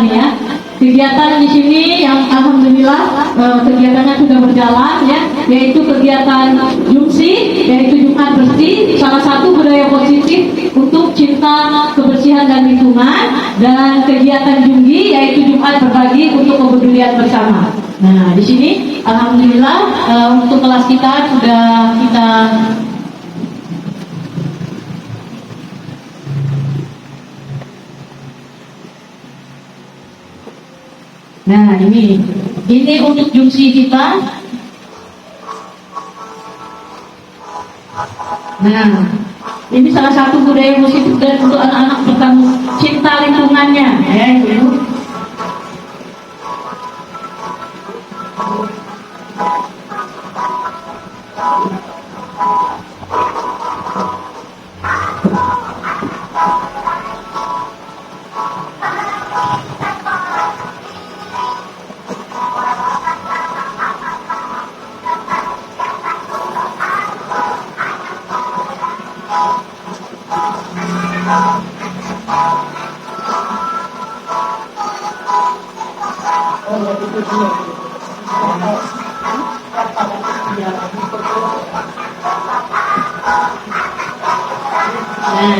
ya. Kegiatan di sini yang alhamdulillah kegiatannya sudah berjalan ya, yaitu kegiatan Jumsi, yaitu Jumat Bersih, salah satu budaya positif untuk cinta kebersihan dan lingkungan, dan kegiatan Junggi yaitu Jumat Berbagi untuk kepedulian bersama. Nah, di sini alhamdulillah untuk kelas kita sudah kita Nah, ini untuk Jungsi kita. Nah, ini salah satu budaya positif dan untuk anak-anak bertanggung cinta lingkungannya ya, Ibu.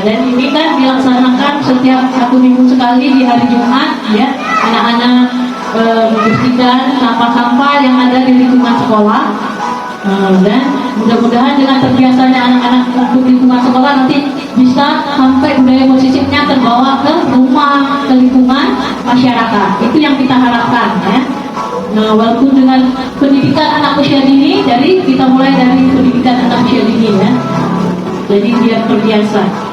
dan ini kan dilaksanakan setiap 1 minggu sekali di hari Jumat ya. Anak-anak membersihkan sampah-sampah yang ada di lingkungan sekolah. Dan mudah-mudahan dengan terbiasanya anak-anak untuk lingkungan sekolah nanti bisa sampai budaya positifnya terbawa ke rumah, ke lingkungan masyarakat. Itu yang kita harapkan ya. Nah, walaupun dengan pendidikan anak usia dini, jadi kita mulai dari pendidikan anak usia dini ya. Jadi biar terbiasa.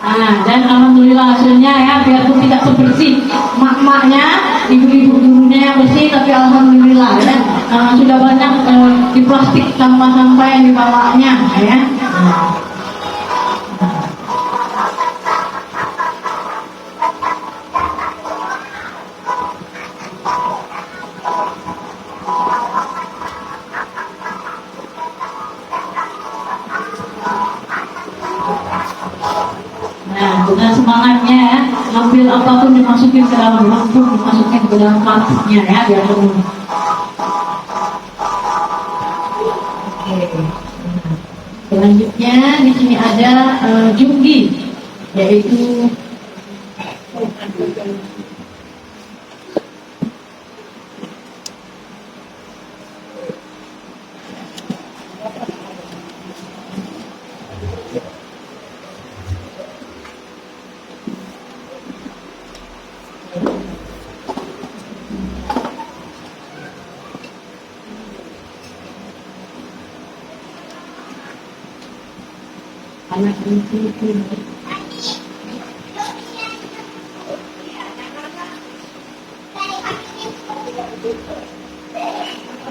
Nah, dan alhamdulillah hasilnya ya, biarpun tidak sebersih mak-maknya, ibu-ibu gurunya yang bersih, tapi alhamdulillah ya, sudah banyak di plastik sampah-sampah yang dibawanya ya. Nah, dengan semangatnya ya, ngambil apapun dimasukin ke dalam lampu, dimasukin ke dalam plastiknya ya, biar penuh. Oke. Selanjutnya di sini ada junggi, yaitu anak itu.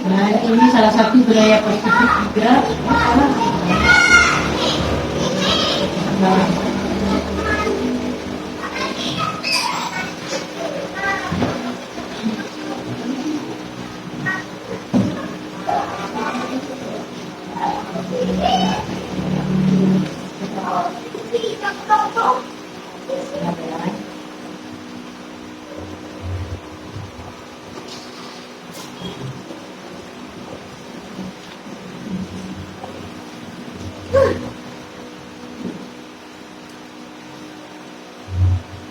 Nah, ini salah satu budaya positif juga. Nah,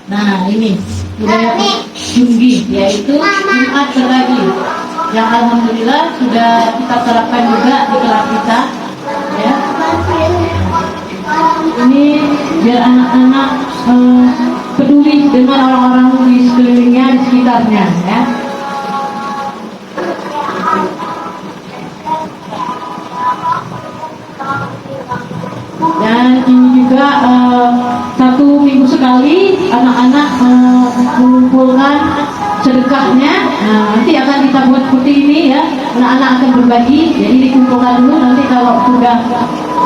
Nah, ini budaya junggi, yaitu Jumat berbagi, yang alhamdulillah sudah kita terapkan juga di kelas kita ya. Ini biar anak-anak peduli dengan orang-orang di sekelilingnya, di sekitarnya ya. Dan ini juga 1 minggu sekali anak-anak mengumpulkan sedekahnya. Nah, nanti akan kita buat seperti ini ya. Anak-anak akan berbagi, jadi dikumpulkan dulu. Nanti kalau sudah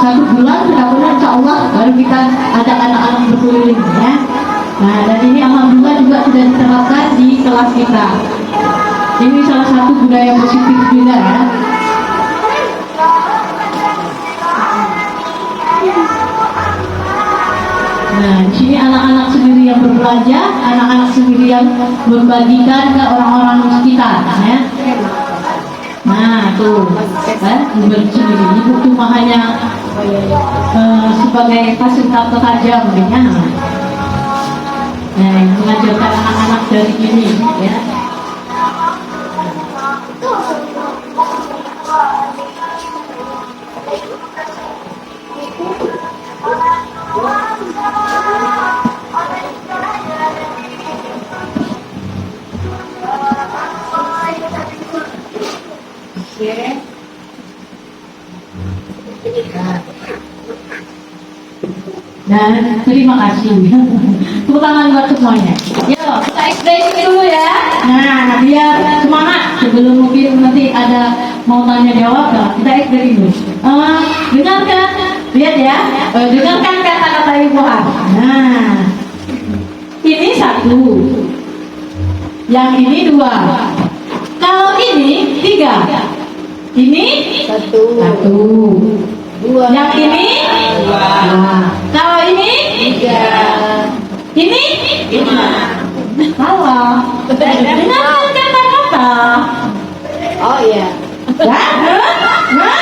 1 bulan sudah benar, insya Allah baru kita ajak anak-anak berkeliling ya. Nah, dan ini alhamdulillah juga sudah diterapkan di kelas kita. Ini salah satu budaya positif juga ya. Nah, di sini anak-anak sendiri yang berbelanja, anak-anak sendiri yang membagikan ke orang-orang sekitar, ya. Nah, tuh, kan, berbagi sendiri. Ibu cuma hanya sebagai fasilitator saja, mungkin ya. Nah, mengajarkan anak-anak dari ini, ya. Dan terima kasih. Tepuk tangan buat semuanya. Yuk, kita ekspresi dulu ya. Nah, biar semangat sebelum mungkin nanti ada mau tanya jawab. Nah, kita ekspresi dulu. Dengarkan, lihat ya. Dengarkan kata-kata ibuan. Nah, ini 1, yang ini 2. Kalau ini 3, ini 1, 2. Yang ini 2. Kalau ini? 3. Ini? 5. Salah. Dengarkan kata-kata. Oh iya. Ya? Nah,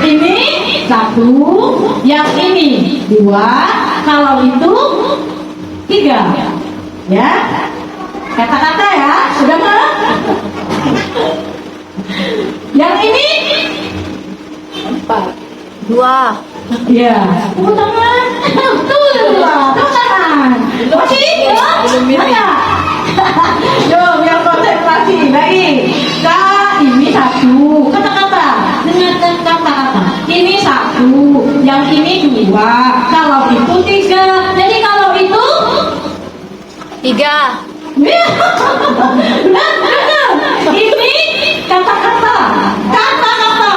ini 1, yang ini 2, kalau itu 3. Ya? Kata-kata ya, sudah nggak? Yang ini? 4. 2. Ya. Tepuk tangan. Betul, tepuk tangan. Masih? Mana? Yuk, yang konsentrasi lagi. Ini 1. Kata-kata. Dengarkan kata-kata. Ini 1, yang ini 2. Kalau itu 3. Jadi kalau itu 3. benar. Ini kata-kata. Kata-kata.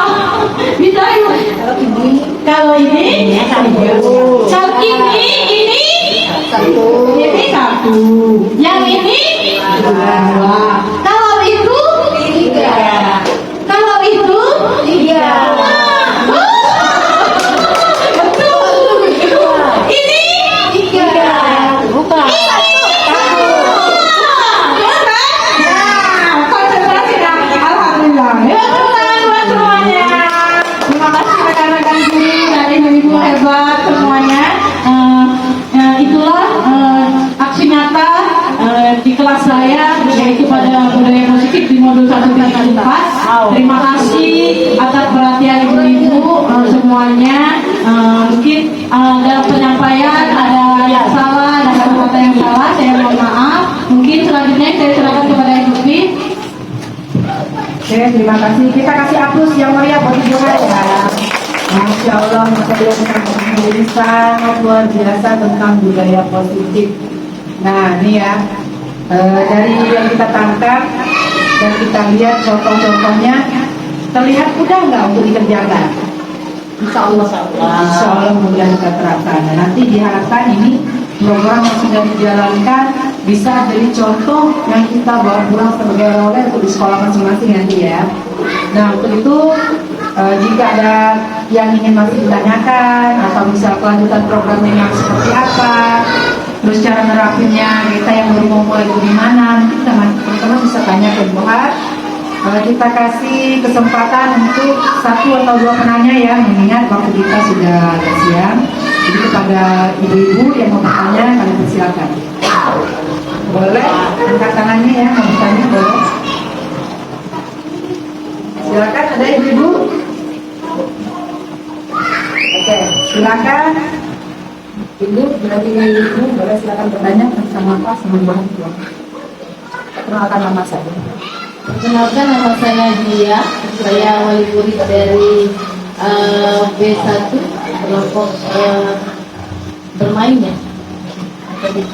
Bisa yuk. Kalau ini 1. Kalau ini 1. ini 1. Yang ini 2. Kalau itu 3. Kalau itu 3. betul. Ini 3. Bukan. Konsentrasi dah. Alhamdulillah. Ya, tangan buat semuanya. Terima kasih rekan-rekan guru dan ibu-ibu hebat semuanya. Itulah aksi nyata di kelas saya, yaitu pada budaya positif di modul 1.4. Terima kasih atas perhatian ibu-ibu semuanya. Mungkin dalam penyampaian ada yang salah, ada kata-kata yang salah, saya mohon maaf. Mungkin selanjutnya saya serahkan kepada Ibu Pi. Oke, terima kasih. Kita kasih aplaus yang meriah buat Ibu ya. Masya Allah, ini sangat luar biasa tentang budaya positif. Nah, ini ya, dari yang kita tangkap dan kita lihat contoh-contohnya, terlihat mudah nggak untuk dikerjakan? Insya Allah. Insya Allah mudah kita terapkan. Nah, nanti diharapkan ini program yang sudah dijalankan bisa jadi contoh yang kita bawa pulang sebagai oleh untuk di sekolah masing-masing nanti ya. Nah, untuk itu jika ada yang ingin masih ditanyakan atau misal kelanjutan programnya yang seperti apa, terus cara nerapinnya, kita yang baru mau mulai itu gimana, mungkin teman-teman bisa tanya ke Buhat. Kita kasih kesempatan untuk 1 atau 2 penanya ya, mengingat waktu kita sudah agak siang. Jadi kepada ibu-ibu yang mau bertanya, kalian persilakan. Boleh angkat tangannya ya, mau bertanya boleh. Silakan, ada ibu-ibu. Oke, silakan. Ibu, berarti ibu boleh silakan bertanya sama apa sama Buhat. Perkenalkan nama saya. Perkenalkan, nama saya Dia. Saya wali murid dari B1 kelompok bermain ya.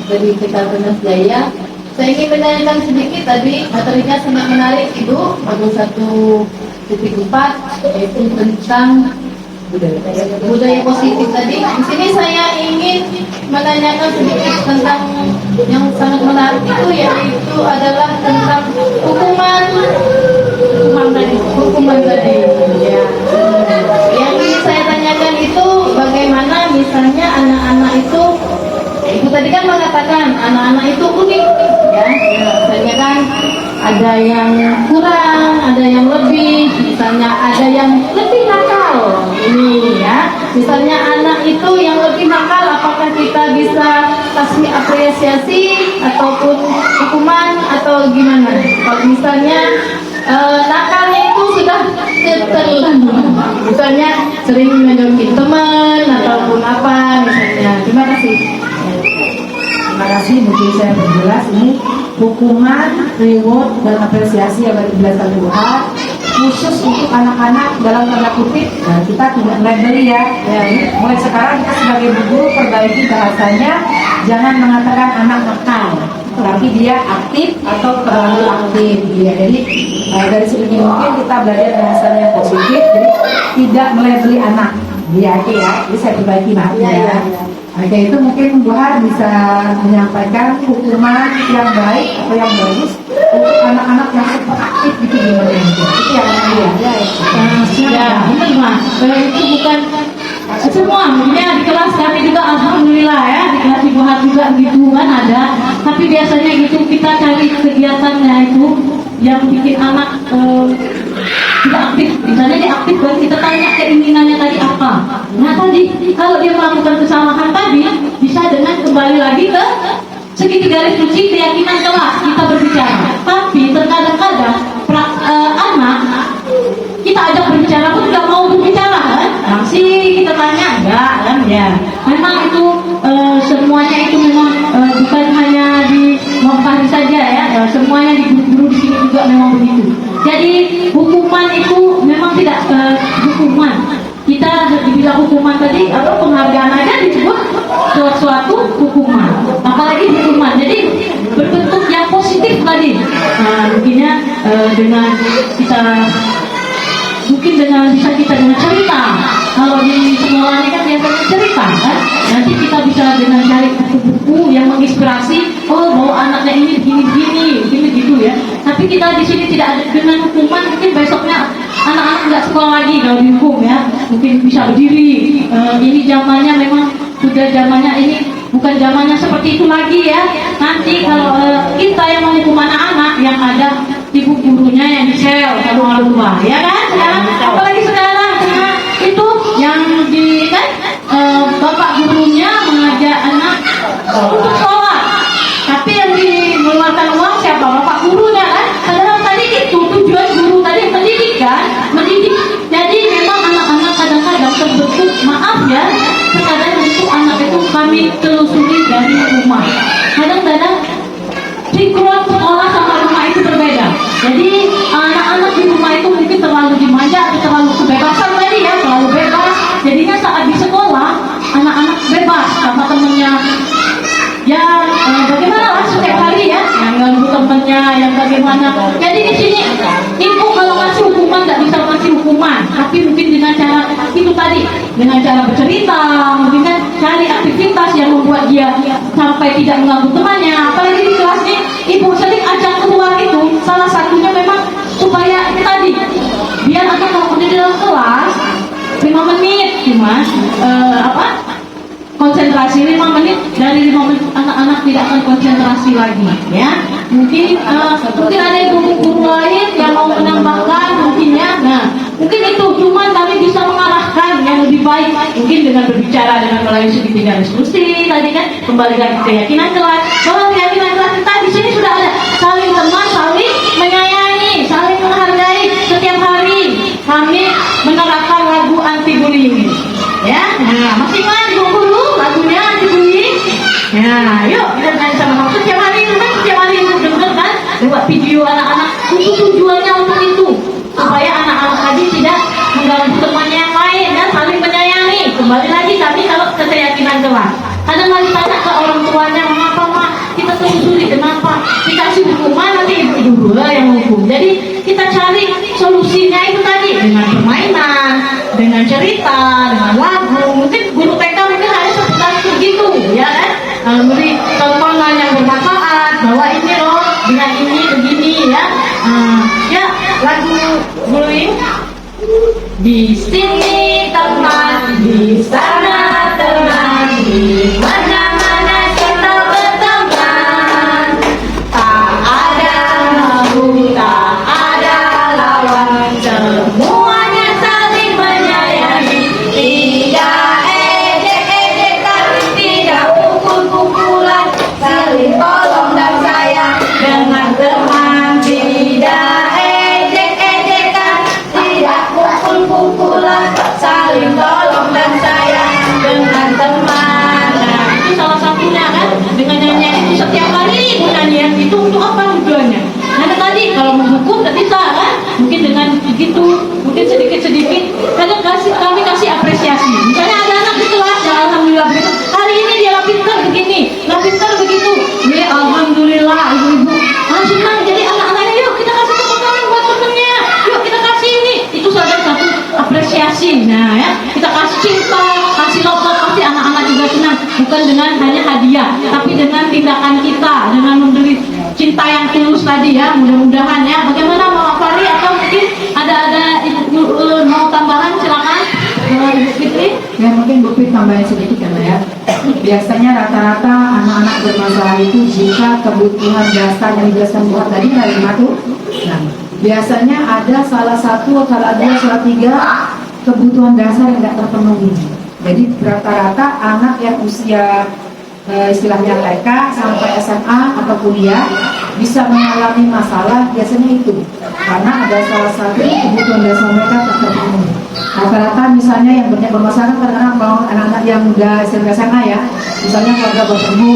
Dari Petronas Jaya. Saya ingin menanyakan sedikit tadi, materinya sangat menarik Ibu. Modul 1.4 yaitu tentang budaya positif tadi. Di sini saya ingin menanyakan sedikit tentang yang sangat menarik itu, yaitu adalah tentang hukuman tadi. Ya. Yang ingin saya tanyakan itu bagaimana misalnya anak-anak itu, Ibu tadi kan mengatakan anak-anak itu unik, ya. Misalnya kan ada yang kurang, ada yang lebih, misalnya ada yang lebih nakal. Ini ya, misalnya anak itu yang lebih nakal, apakah kita bisa kasih apresiasi ataupun hukuman atau gimana? Kalau misalnya nakalnya itu sudah keterlaluan, misalnya sering menjauhin teman ataupun apa misalnya. Terima kasih. Terima kasih, mungkin saya perjelas ini hukuman, reward, dan apresiasi yang dijelaskan Buhat khusus untuk anak-anak dalam tanda kutip. Nah, kita tidak labeli ya. Mulai sekarang kita sebagai guru perbaiki bahasanya, jangan mengatakan anak nakal, tapi dia aktif atau terlalu aktif. Ya, jadi dari sini mungkin kita belajar bahasanya yang positif, jadi tidak melabeli anak. Ya, oke ya. Jadi saya perbaiki maksudnya. Oke, itu mungkin Buhat bisa menyampaikan hukuman yang baik atau yang bagus untuk anak-anak yang super aktif gitu gimana itu. Itu yang ya. Ya, benar Mas. Itu bukan semua ya di kelas kami juga alhamdulillah ya, di kelas Ibu Hat juga gitu kan ada, tapi biasanya gitu kita cari kegiatannya itu yang bikin anak tidak aktif. Misalnya dia aktif dan kita tanya keinginannya tadi apa. Nah tadi kalau dia melakukan kesalahan tadi bisa dengan kembali lagi ke segitiga diskusi keyakinan kelas kita berbicara. Tapi terkadang-kadang anak kita ajak berbicara pun nggak mau berbicara kan? Masih kita tanya enggak kan ya. Memang itu semuanya itu memang bukan hanya di Mokhari saja ya, semuanya di guru-guru di sini juga memang begitu. Jadi hukuman itu memang tidak hukuman. Kita dibilang hukuman tadi atau penghargaan aja disebut suatu hukuman, apalagi hukuman. Jadi berbentuk yang positif tadi. Mungkinnya dengan kita bisa kita dengan cerita. Kalau di sekolah ini kan biasanya cerita kan. Nanti kita bisa dengan cari buku-buku yang menginspirasi. Oh, bahwa anaknya ini begini gitu ya. Tapi kita di sini tidak ada dengan hukuman. Mungkin besoknya anak-anak nggak sekolah lagi kalau dihukum ya. Mungkin bisa berdiri. Ini zamannya memang sudah zamannya ini bukan zamannya seperti itu lagi ya. Nanti kalau kita yang menghukum anak-anak yang ada ibu gurunya yang disel kalau orang tua, ya kan? Ya? Apalagi sekarang itu yang di kan bapak gurunya mengajak anak untuk sholat, tapi yang mengeluarkan uang siapa? Bapak gurunya kan? Padahal tadi itu tujuan guru tadi pendidikan, mendidik. Jadi memang anak-anak kadang-kadang terbentuk, maaf ya, terkadang itu anak itu kami telusuri dari rumah. Kadang-kadang lingkungan sekolah sama rumah itu berbeda. Jadi anak-anak di rumah itu mungkin terlalu dimanja atau terlalu kebebasan tadi ya, terlalu bebas. Jadinya saat di sekolah anak-anak bebas sama temennya. Ya bagaimana lah setiap hari ya, yang ganggu temennya, yang bagaimana. Jadi di sini ibu kalau kasih hukuman nggak bisa kasih hukuman, tapi mungkin dengan cara itu tadi, dengan cara bercerita, mungkin kan cari aktivitas yang membuat dia sampai tidak mengganggu temannya. Apalagi di kelas ini ibu sering ajak keluar itu, salah satunya memang supaya tadi biar anak kalau di dalam kelas 5 menit cuma konsentrasi 5 menit, dari 5 menit anak-anak tidak akan konsentrasi lagi ya. Mungkin ada guru-guru lain yang mau menambahkan mungkin ya. Nah mungkin itu cuma kami bisa mengarahkan yang lebih baik mungkin dengan berbicara dengan melalui segitiga diskusi tadi kan, kembali lagi ke keyakinan kelas, bahwa keyakinan kelas kita di sini sudah ada saling teman, saling menyayangi, saling menghargai. Setiap hari kami menerapkan lagu anti bullying ya. Nah masing-masing guru lagunya anti bullying. Nah yuk kita nyanyi sama-sama setiap hari itu kan, setiap hari itu dengar kan lewat video anak-anak. Itu tujuannya untuk itu, supaya anak-anak tadi tidak mengganggu temannya yang lain dan saling menyayangi. Kembali lagi kami kalau ke keyakinan kelas, kadang masih tanya ke orang tuanya, mengapa mak kita telusuri kenapa dikasih hukuman, nanti ibu dulu lah yang hukum. Jadi kita cari solusinya itu tadi dengan permainan, dengan cerita, dengan lagu. Mungkin guru TK mungkin harus seperti begitu ya kan, beri tontonan yang bermanfaat bahwa ini loh dengan ini begini ya. Ya lagu bullying. Di sini teman, di sana teman, di mana-mana kita berteman. Tak ada mahu, tak ada lawan, semuanya saling menyayangi. Tidak ejek-ejekan, tidak pukul-pukulan, saling tolong dan sayang dengan teman. Tidak ejek-ejekan, tidak pukul-pukulan, saling tolong dan sayang dengan teman. Nah itu salah satunya kan, dengan nyanyian itu setiap hari ibu nyanyian itu untuk apa tujuannya? Karena tadi kalau menghukum tidak bisa kan, mungkin dengan begitu, mungkin sedikit-sedikit kadang kami kasih apresiasi. Misalnya ada anak di kelas ya alhamdulillah begitu, hari ini dia pintar begini, pintar begitu ya alhamdulillah ibu-ibu senang. Jadi anak-anaknya yuk kita kasih tepuk tangan buat temennya, yuk kita kasih ini, itu saja satu apresiasi. Nah ya kita kasih cinta, kasih love, pasti anak-anak juga senang, bukan dengan hanya hadiah tapi dengan tindakan kita, dengan memberi cinta yang tulus tadi ya. Mudah-mudahan ya. Bagaimana Mama Fari atau mungkin ada mau tambahan, silakan Ibu Fitri. Yang mungkin Bu Pit tambahin sedikit ya. Biasanya rata-rata anak-anak bermasalah itu jika kebutuhan dasar yang dijelaskan Bu tadi dari tuh. Nah, biasanya ada salah satu, salah dua, salah tiga kebutuhan dasar yang tidak terpenuhi. Jadi rata-rata anak yang usia istilahnya TK sampai SMA atau kuliah bisa mengalami masalah biasanya itu karena ada salah satu kebutuhan dasar mereka tak terpenuhi. Rata-rata misalnya yang banyak bermasalah karena mau anak-anak yang udah SMA ya, misalnya keluarga bertemu,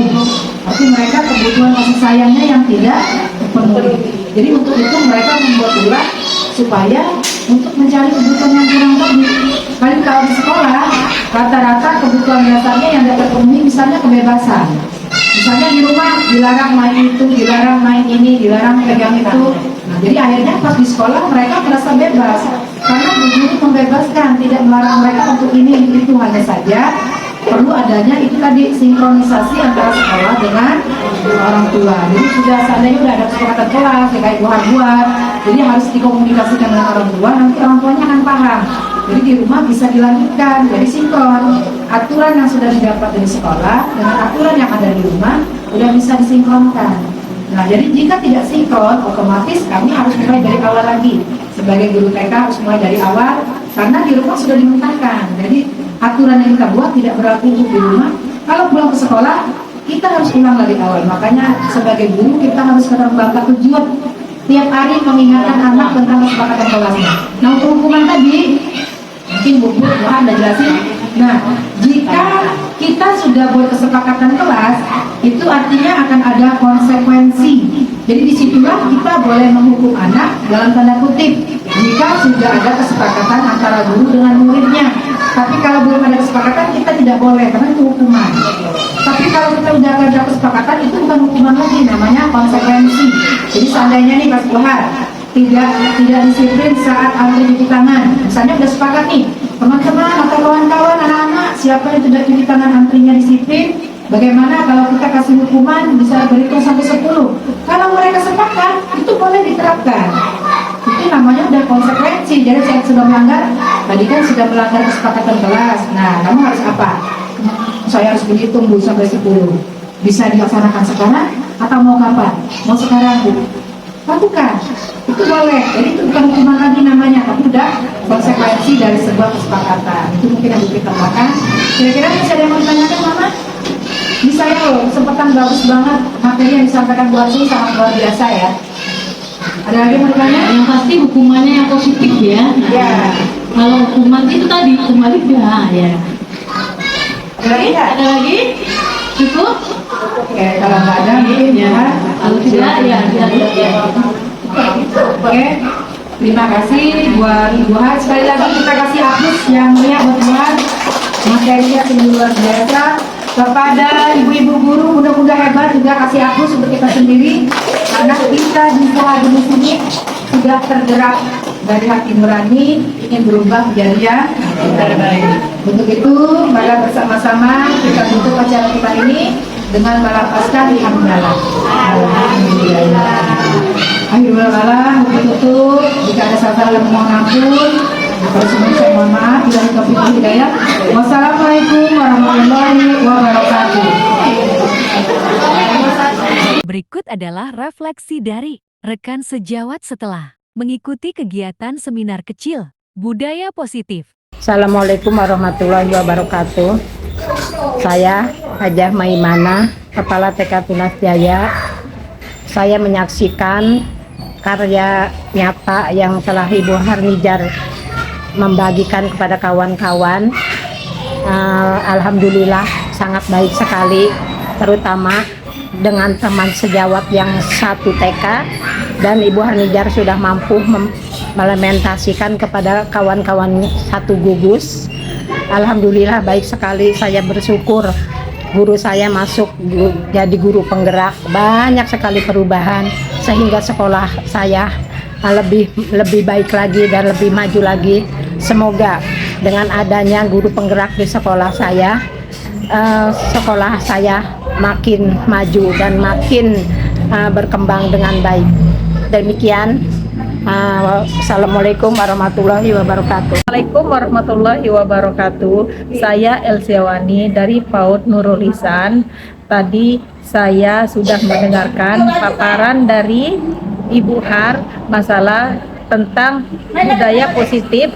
tapi mereka kebutuhan kasih sayangnya yang tidak terpenuhi. Jadi untuk itu mereka membuat ulah supaya untuk mencari kebutuhan yang kurang lebih. Paling kalau di sekolah rata-rata kebutuhan dasarnya yang tidak terpenuhi, misalnya kebebasan. Misalnya di rumah dilarang main itu, dilarang main ini, dilarang pegang itu. Nah, jadi akhirnya pas di sekolah mereka merasa bebas karena guru membebaskan, tidak melarang mereka untuk ini itu. Hanya saja perlu adanya itu tadi sinkronisasi antara sekolah dengan orang tua. Jadi sudah seandainya sudah ada kesepakatan kelas kayak buat, jadi harus dikomunikasikan dengan orang tua, nanti orang tuanya akan paham. Jadi di rumah bisa dilanjutkan, jadi sinkron. Aturan yang sudah didapat dari sekolah dengan aturan yang ada di rumah sudah bisa disinkronkan. Nah, jadi jika tidak sinkron, otomatis kami harus mulai dari awal lagi. Sebagai guru TK harus mulai dari awal, karena di rumah sudah dimentahkan. Jadi aturan yang kita buat tidak berlaku untuk di rumah. Kalau pulang ke sekolah, kita harus ulang dari awal. Makanya sebagai guru kita harus bangga tujuan tiap hari mengingatkan anak tentang kesepakatan kelasnya. Nah, untuk hukuman tadi, mungkin Bu Anda jelasin. Nah, jika kita sudah buat kesepakatan kelas, itu artinya akan ada konsekuensi. Jadi disitulah kita boleh menghukum anak dalam tanda kutip jika sudah ada kesepakatan antara guru dengan muridnya. Tapi kalau belum ada kesepakatan kita tidak boleh karena itu hukuman. Tapi kalau kita sudah ada kesepakatan itu bukan hukuman lagi, namanya konsekuensi. Jadi seandainya nih Mas Buhar tidak disiplin saat antri cuci tangan, misalnya udah sepakat nih teman-teman atau kawan-kawan anak-anak siapa yang tidak cuci tangan antrinya disiplin, bagaimana kalau kita kasih hukuman bisa berhitung sampai 10. Kalau mereka sepakat itu boleh diterapkan, itu namanya udah konsekuensi. Jadi saya sudah melanggar, tadi kan sudah melanggar kesepakatan kelas, nah kamu harus apa? Saya harus berhitung Bu sampai 10. Bisa dilaksanakan sekarang atau mau kapan? Mau sekarang Bu? Lakukan, itu boleh. Jadi itu bukan hukuman lagi namanya, tapi udah konsekuensi dari sebuah kesepakatan. Itu mungkin yang kita tambahkan. Kira-kira bisa ada yang mau ditanyakan Mama? Bisa ya loh, kesempatan bagus banget. Materi yang disampaikan buat sini sangat luar biasa ya. Ada lagi yang mau ditanya? Yang pasti hukumannya yang positif ya. Ya. Kalau hukuman itu tadi kembali ya. Ada lagi nggak? Ada lagi? Cukup? Oke, kalau nggak ada mungkin ya. Kalau tidak ya. Oke, terima kasih buat Ibu Har. Sekali lagi kita kasih aplaus yang mulia buat Ibu Har. Materinya sungguh luar biasa. Kepada ibu-ibu guru mudah-mudah hebat juga kasih aplaus untuk kita sendiri karena kita bisa di sini sudah tergerak dari hati nurani ingin berubah menjadi yang terbaik. Untuk itu, mari bersama-sama kita tutup acara kita ini dengan melafazkan alhamdulillah. Alhamdulillah. Akhirul kalam tutup. Jika ada salah yang mohon ampun. Kalau semua saya mohon maaf. Bila taufiq wal hidayah. Wassalamualaikum warahmatullahi wabarakatuh. Berikut adalah refleksi dari rekan sejawat setelah mengikuti kegiatan seminar kecil Budaya Positif. Assalamualaikum warahmatullahi wabarakatuh. Saya Hajah Maimana, Kepala TK Tunas Jaya. Saya menyaksikan karya nyata yang telah Ibu Harnijar membagikan kepada kawan-kawan. Alhamdulillah sangat baik sekali, terutama dengan teman sejawat yang satu TK, dan Ibu Harnijar sudah mampu implementasikan kepada kawan-kawan satu gugus. Alhamdulillah baik sekali, saya bersyukur guru saya masuk jadi guru penggerak, banyak sekali perubahan sehingga sekolah saya lebih baik lagi dan lebih maju lagi. Semoga dengan adanya guru penggerak di sekolah saya makin maju dan makin berkembang dengan baik. Demikian, Assalamualaikum warahmatullahi wabarakatuh. Assalamualaikum warahmatullahi wabarakatuh. Saya Elsiawani dari PAUD Nurul Ihsan. Tadi saya sudah mendengarkan paparan dari Ibu Har masalah tentang budaya positif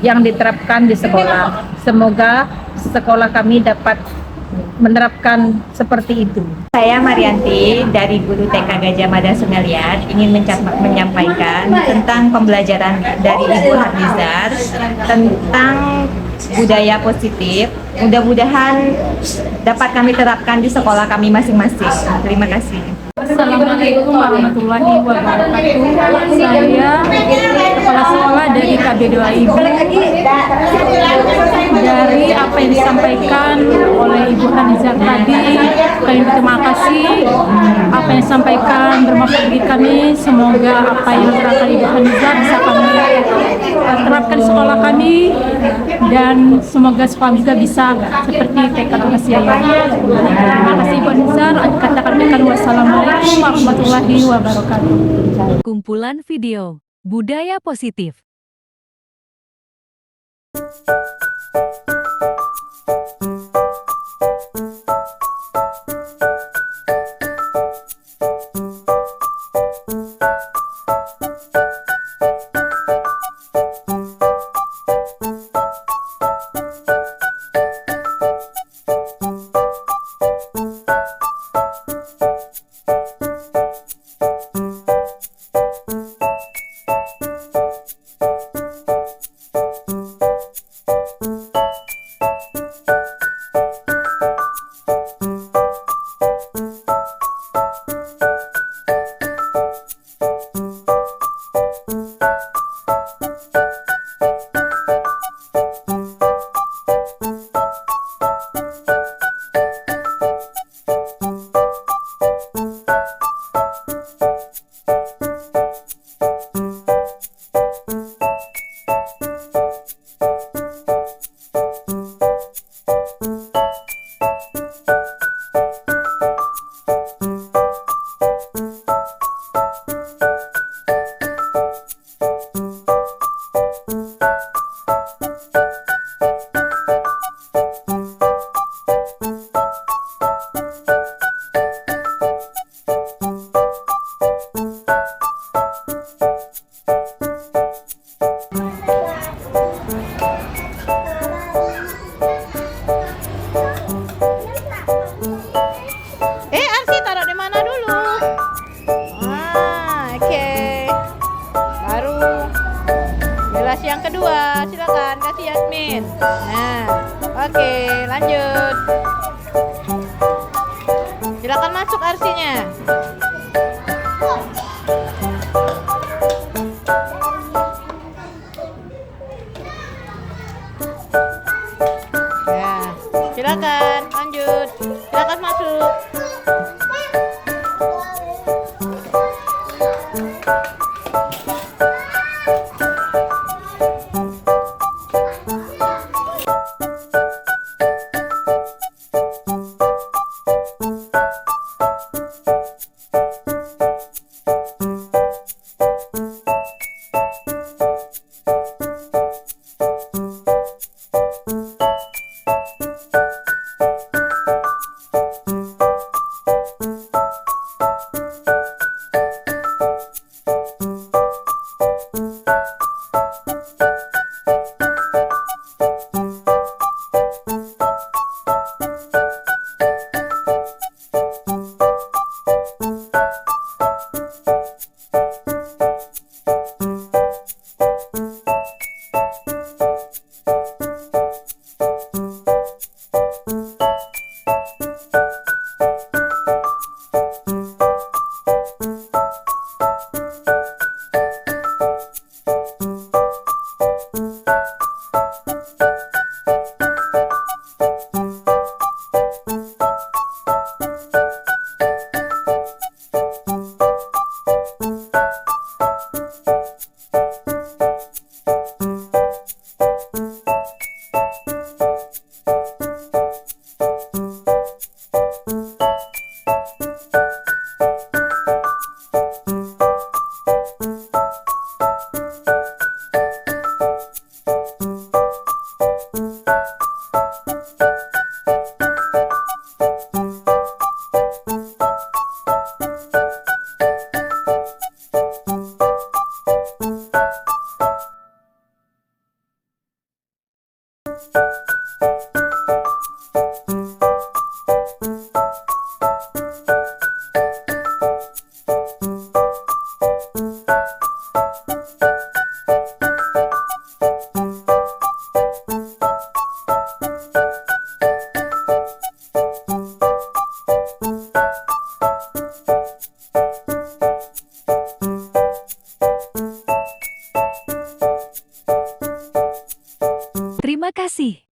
yang diterapkan di sekolah. Semoga sekolah kami dapat menerapkan seperti itu. Saya Marianti dari Guru TK Gajah Mada Sungalian ingin menyampaikan tentang pembelajaran dari Ibu Hardizar tentang budaya positif. Mudah-mudahan dapat kami terapkan di sekolah kami masing-masing. Terima kasih. Assalamualaikum warahmatullahi wabarakatuh. Saya kepala sekolah dari KB2IB. Dari apa yang disampaikan oleh Ibu Hanizar tadi, kami berterima kasih. Apa yang disampaikan bermanfaat bagi kami. Semoga apa yang diterapkan Ibu Hanizar bisa kami terapkan di sekolah kami, dan semoga sekolah juga bisa seperti TK Tugas Yaya. Terima kasih Ibu Hanizar. Katakan wassalamualaikum warahmatullahi wabarakatuh. Kumpulan video Budaya Positif. Arsi taruh di mana dulu? Oke. Baru gelas yang kedua, silakan kasih Yasmin. Nah, oke, lanjut. Silakan masuk arsinya. Ya, silakan lanjut. Silakan masuk. kasih.